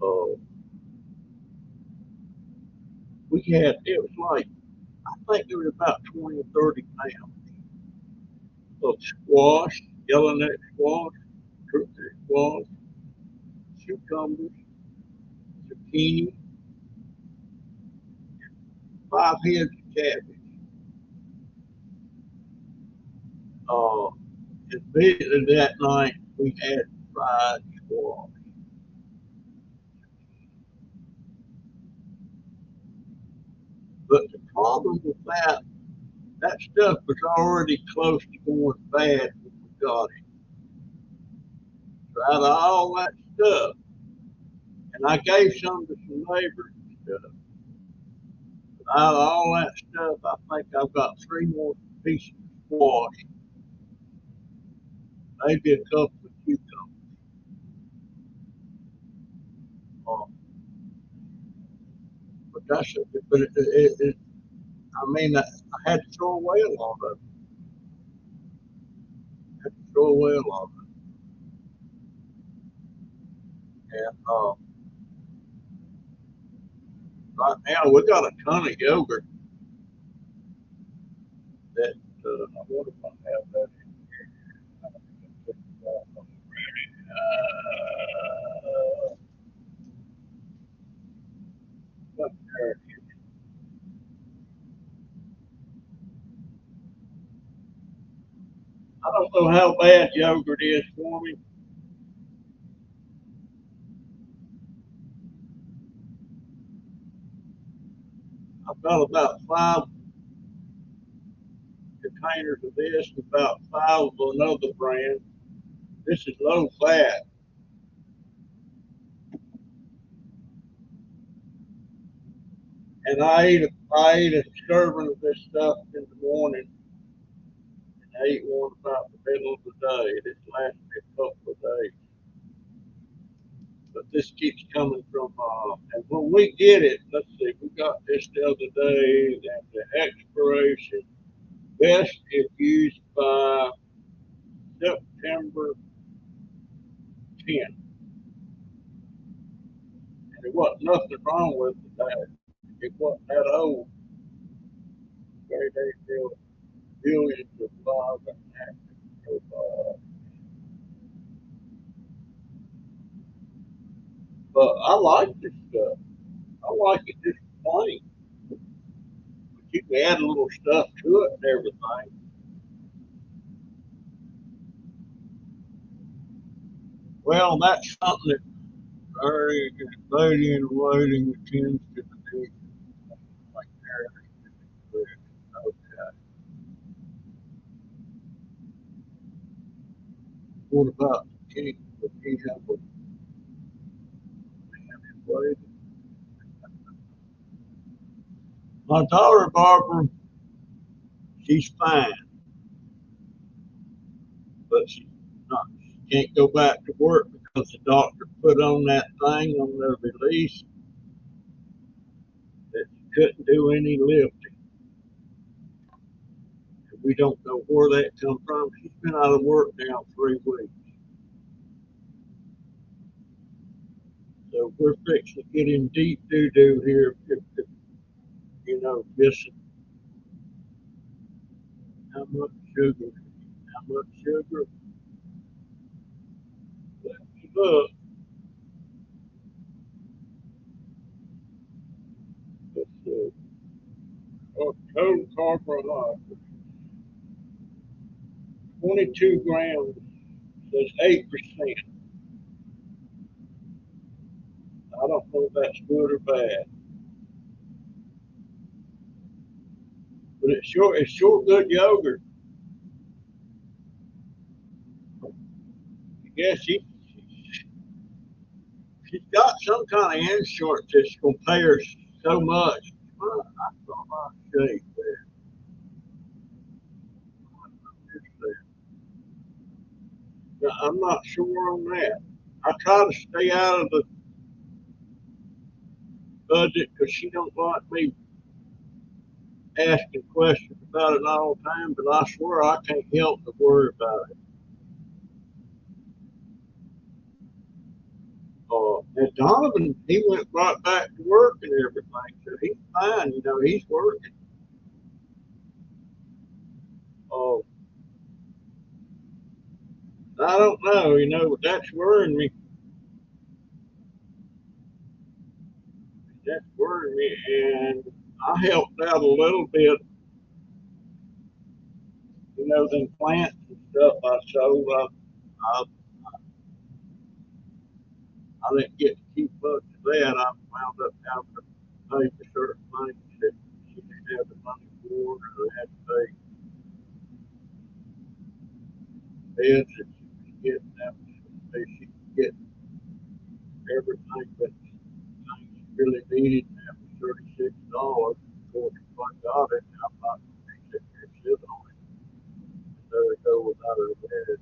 uh, we had it was like I think it was about 20 or 30 pounds of squash, yellow neck squash, turkey squash, cucumbers, zucchini, 5 heads of cabbage. Uh, and that night we had fried squash. But the problem with that stuff was already close to going bad when we got it. So out of all that stuff, and I gave some to some neighbors and stuff. But out of all that stuff, I think I've got 3 more pieces of squash, maybe a couple of cucumbers. Uh, but that's it. But I mean, I had to throw away a lot of it. I had to throw away a lot of it. And right now we got a ton of yogurt that I wonder if I have that in here. I don't know how bad yogurt is for me. I've got about 5 containers of this and about 5 of another brand. This is low fat, and I ate a serving of this stuff in the morning, and I ate one about the middle of the day. This lasted me a couple of days, but this keeps coming from. And when we get it, let's see, we got this the other day, and the expiration best if used by September 10th. And there wasn't nothing wrong with that. It wasn't that old. They built billions of lives and active. But I like this stuff. I like it just plain. But you can add a little stuff to it and everything. Well, that's something that Hurry, lady in waiting attends to the needs like Mary. Okay. What about the king? Would he have a man in waiting? My daughter Barbara, she's fine, but she's not. She can't go back to work because the doctor put on that thing on the release that she couldn't do any lifting. We don't know where that come from. She's been out of work now 3 weeks. So we're fixing to get in deep doo doo here. If, you know, missing how much sugar, how much sugar. Look, let's see. Oh, total carbohydrate, 22 grams. Says 8%. I don't know if that's good or bad, but it's sure good yogurt. I guess she's got some kind of insurance that's gonna pay her so much. Well, I saw my shake there. Now, I'm not sure on that. I try to stay out of the budget because she don't like me asking questions about it all the time. But I swear I can't help but worry about it. And Donovan, he went right back to work and everything, so he's fine. You know, he's working. Oh, I don't know. You know, that's worrying me. That's worrying me, and I helped out a little bit. You know, them plants and stuff I sold. I didn't get to keep up to that. I wound up having to pay for certain things that she didn't have the money for, or had to pay beds that she was getting. That was, she could get everything but things she really needed, and that was $36. Of course, if I got it, I'm not going to be sitting here sitting on it. There we go without her bed.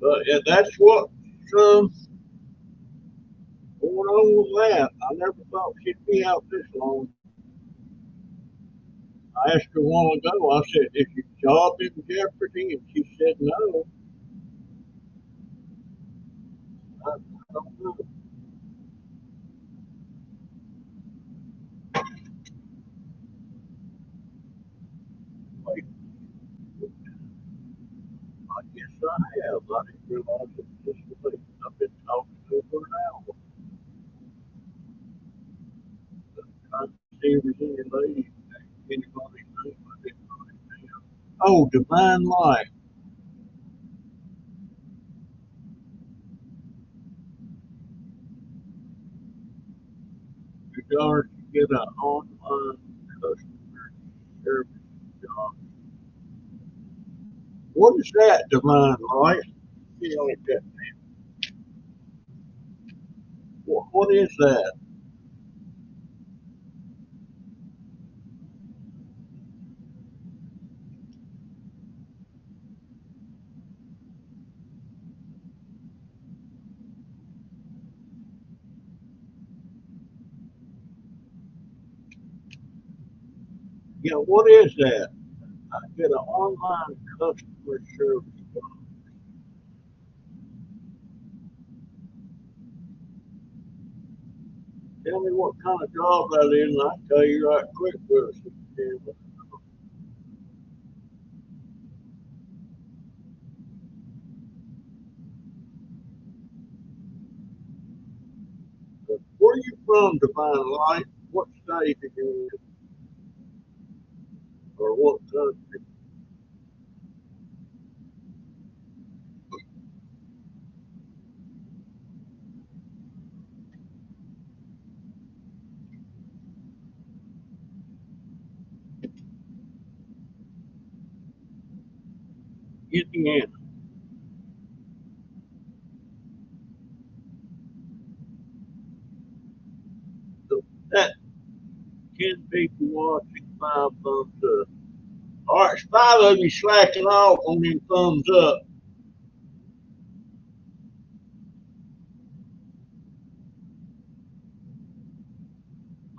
But yeah, that's what's going on with that. I never thought she'd be out this long. I asked her a while ago, I said, is your job in jeopardy? And she said, no. I don't know. Wait, I guess I have. I didn't realize it was this late. I've been talking to her for an hour. Trying to see if there's any ladies, anybody's name I didn't write down. Oh, Divine Light. Your daughter can get an online customer service job. What is that, Divine Light? You know, what is that? Yeah, what is that? I get an online customer service job. Tell me what kind of job that is, and I'll tell you right quick whether it's a where are you from, Divine Light? What state are you in, or what country? Indiana. So that 10 people watching, 5 thumbs up. All right, 5 of you slacking off on them thumbs up.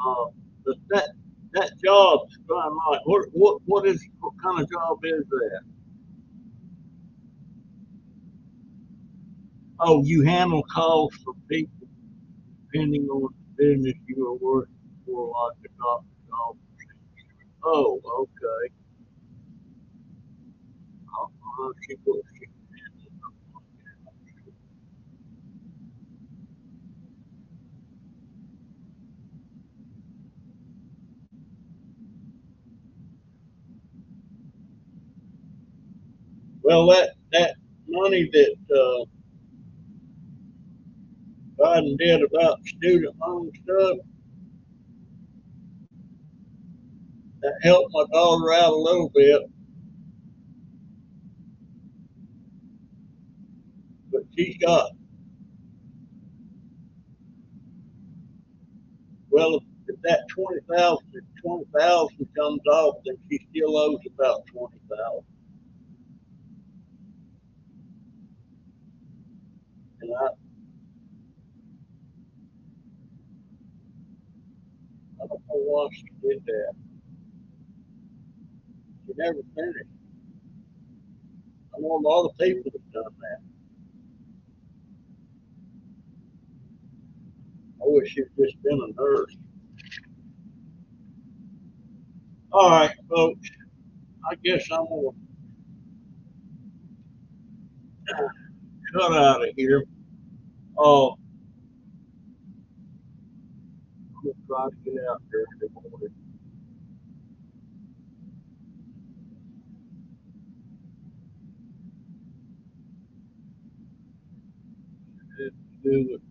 Uh, but that job's kind of like what kind of job is that? Oh, you handle calls for people depending on the business you are working for, like a doctor's office. Oh, okay. She works. Well, that money that Biden did about student loan stuff, that helped my daughter out a little bit, but she's got, well, if that 20,000 comes off, then she still owes about 20,000. And I don't know why she did that. She never finished. I know a lot of people have done that. I wish she'd just been a nurse. All right, folks. I guess I'm gonna cut out of here. I'm gonna try to get out there in the morning. And do it.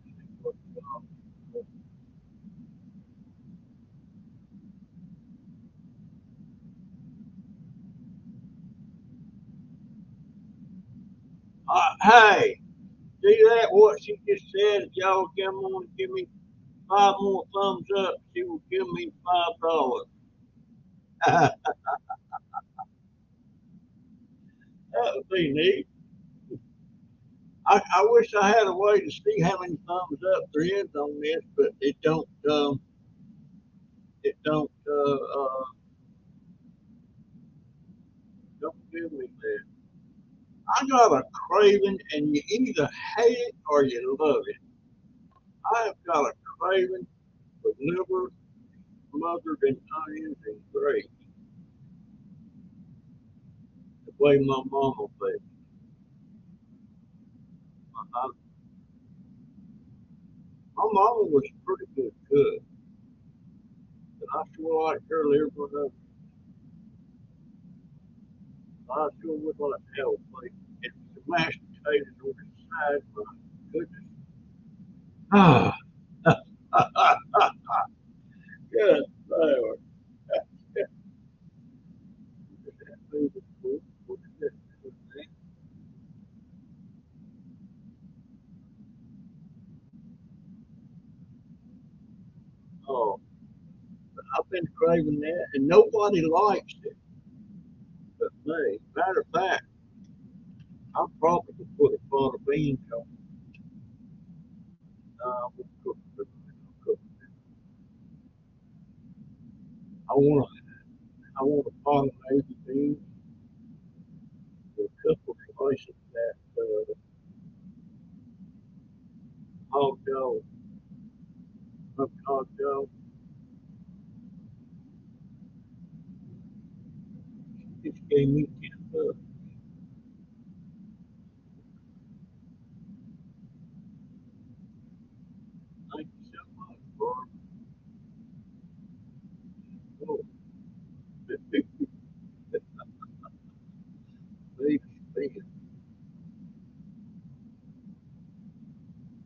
Hey, see that? What she just said? If y'all come on and give me 5 more thumbs up, she will give me $5. That would be neat. I wish I had a way to see how many thumbs up there is on this, but it don't. It don't give me that. I got a craving, and you either hate it or you love it. I have got a craving for liver smothered in onions and gravy, the way my mama made it. I, my mama was a pretty good cook, but I sure like her liver and onions. I sure would like to have a plate. And the mashed potatoes on the side, my goodness. Ah, good Lord. Oh, I've been craving that, and nobody likes it but me. Matter of fact, I probably could put a pot of beans on. We'll cook it. Cook it. I want a pot of navy beans with a couple of slices of that hot dog, hot dog. Just gave me 10 bucks. Thank you so much, Barb. Oh, big beans.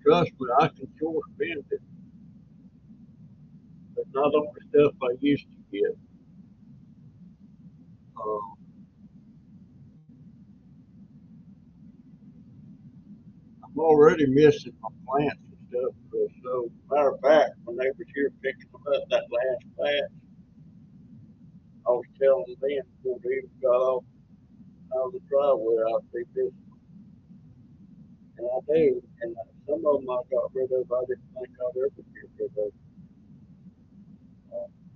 Trust me, I can sure spend it, but not on the stuff I used to get. Uh, I'm already missing my plants and stuff. So, matter of fact, when they was here picking them up that last batch, I was telling them before they even got off out of the driveway, I'd be missing. And I do. And some of them I got rid of, I didn't think I'd ever get rid of.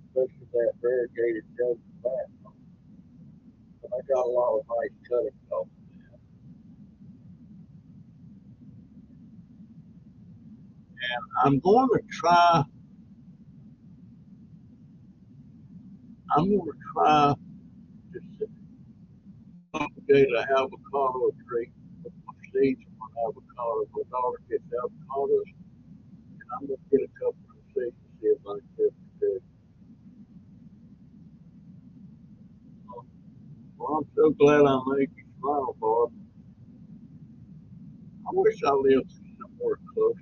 Especially that variegated jug back. But I got a lot of nice cuttings off. I'm going to try. I'm going to try to propagate an avocado tree with my seeds from avocado. My daughter gets avocados, and I'm going to get a couple of seeds and see if I can get it. Well, I'm so glad I made you smile, Bob. I wish I lived somewhere close.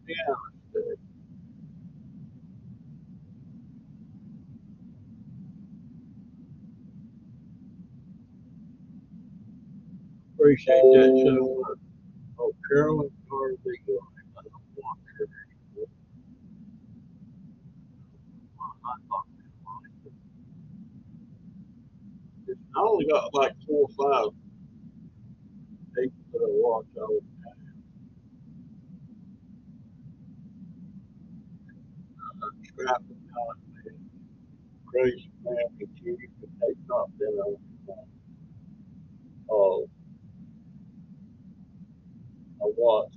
Yeah, appreciate that so much. Oh, Carolyn Carter, I don't want her anymore. I thought I only got like 4 or 5 people that I watch all the time. Scrapping content, crazy family feud, but they've not been on. Oh, I watched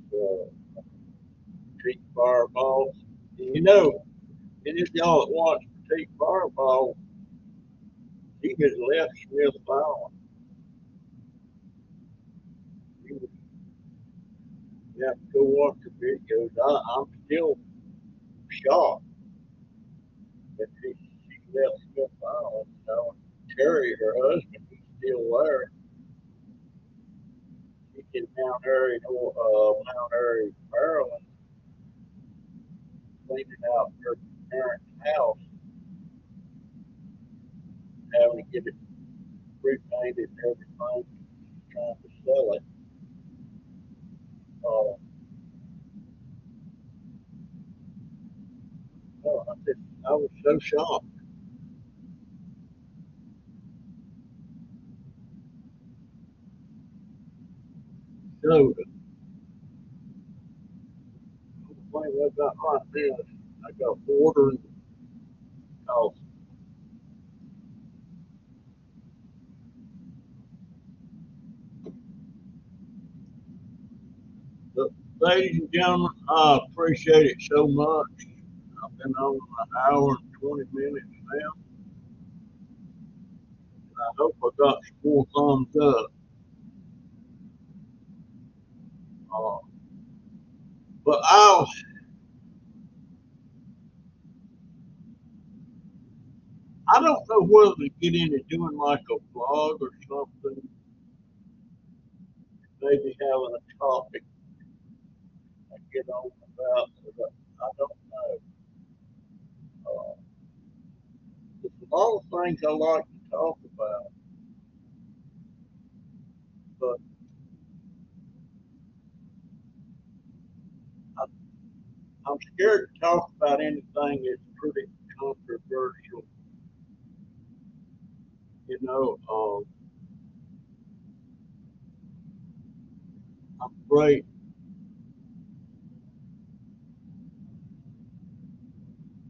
Petite Fireballs. You know, and if y'all that watch Petite Fireball, he has left Smith Island. You have to go watch the videos. I'm still shocked that she left Smith Island. You know, Terry, her husband, he's still there. He's in Mount Airy, Maryland, cleaning out her parents' house, having to get it repainted and everything, trying to sell it. Uh, I was so shocked. So the thing I got right now, I got water in the house. But ladies and gentlemen, I appreciate it so much. I've been on an hour and 20 minutes now. I hope I got some more thumbs up. Uh, but I don't know whether to get into doing like a vlog or something, maybe having a topic I get on about. I don't know. Uh, there's a lot of things I like to talk about, but I, I'm scared to talk about anything that's pretty controversial. You know, I'm afraid.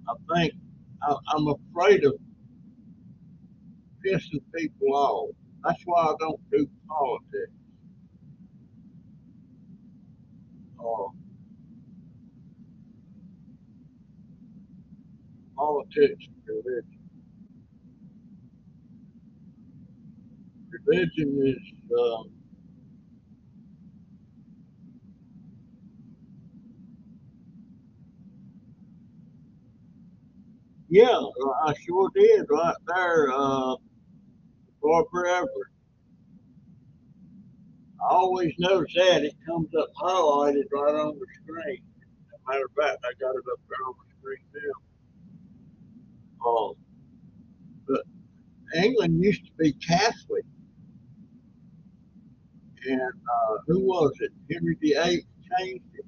I think I'm afraid of pissing people off. That's why I don't do politics. Uh, Politics and religion. Religion is, yeah, I sure did right there, Barbara Everett. I always notice that it comes up highlighted right on the screen. As a matter of fact, I got it up there on the screen now. England used to be Catholic, and who was it? Henry VIII changed it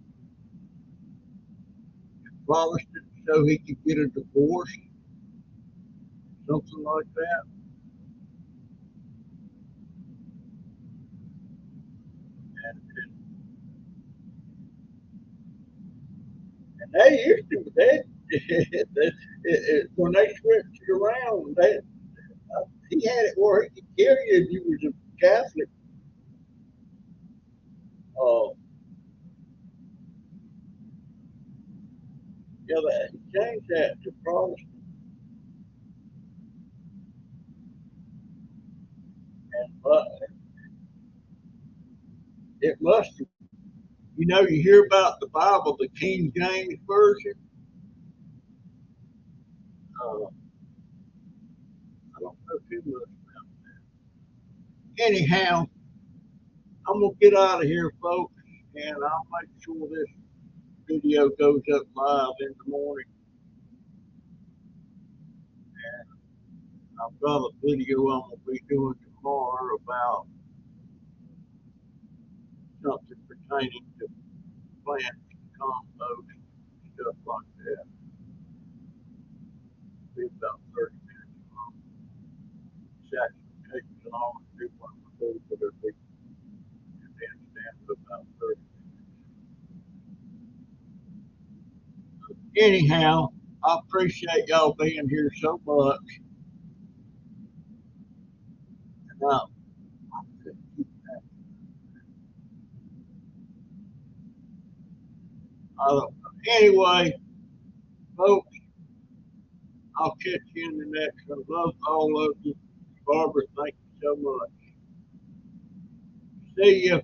Protestant so he could get a divorce, something like that. And they used to when they switched it around, he had it where he could kill you if you was a Catholic. Uh, yeah, he changed that to Protestant, but it must have. You hear about the Bible, the King James version. I don't know too much. Anyhow, I'm gonna get out of here, folks, and I'll make sure this video goes up live in the morning. I've got a video I'm gonna be doing tomorrow about something pertaining to plants, compost, stuff like that. It'll be about 30 minutes long. It's actually taking long to do one before, but it'll be condensed down to about 30 minutes. Anyhow, I appreciate y'all being here so much. And I don't know. Anyway, folks, I'll catch you in the next one. Love all of you. Barbara, thank you so much. See you.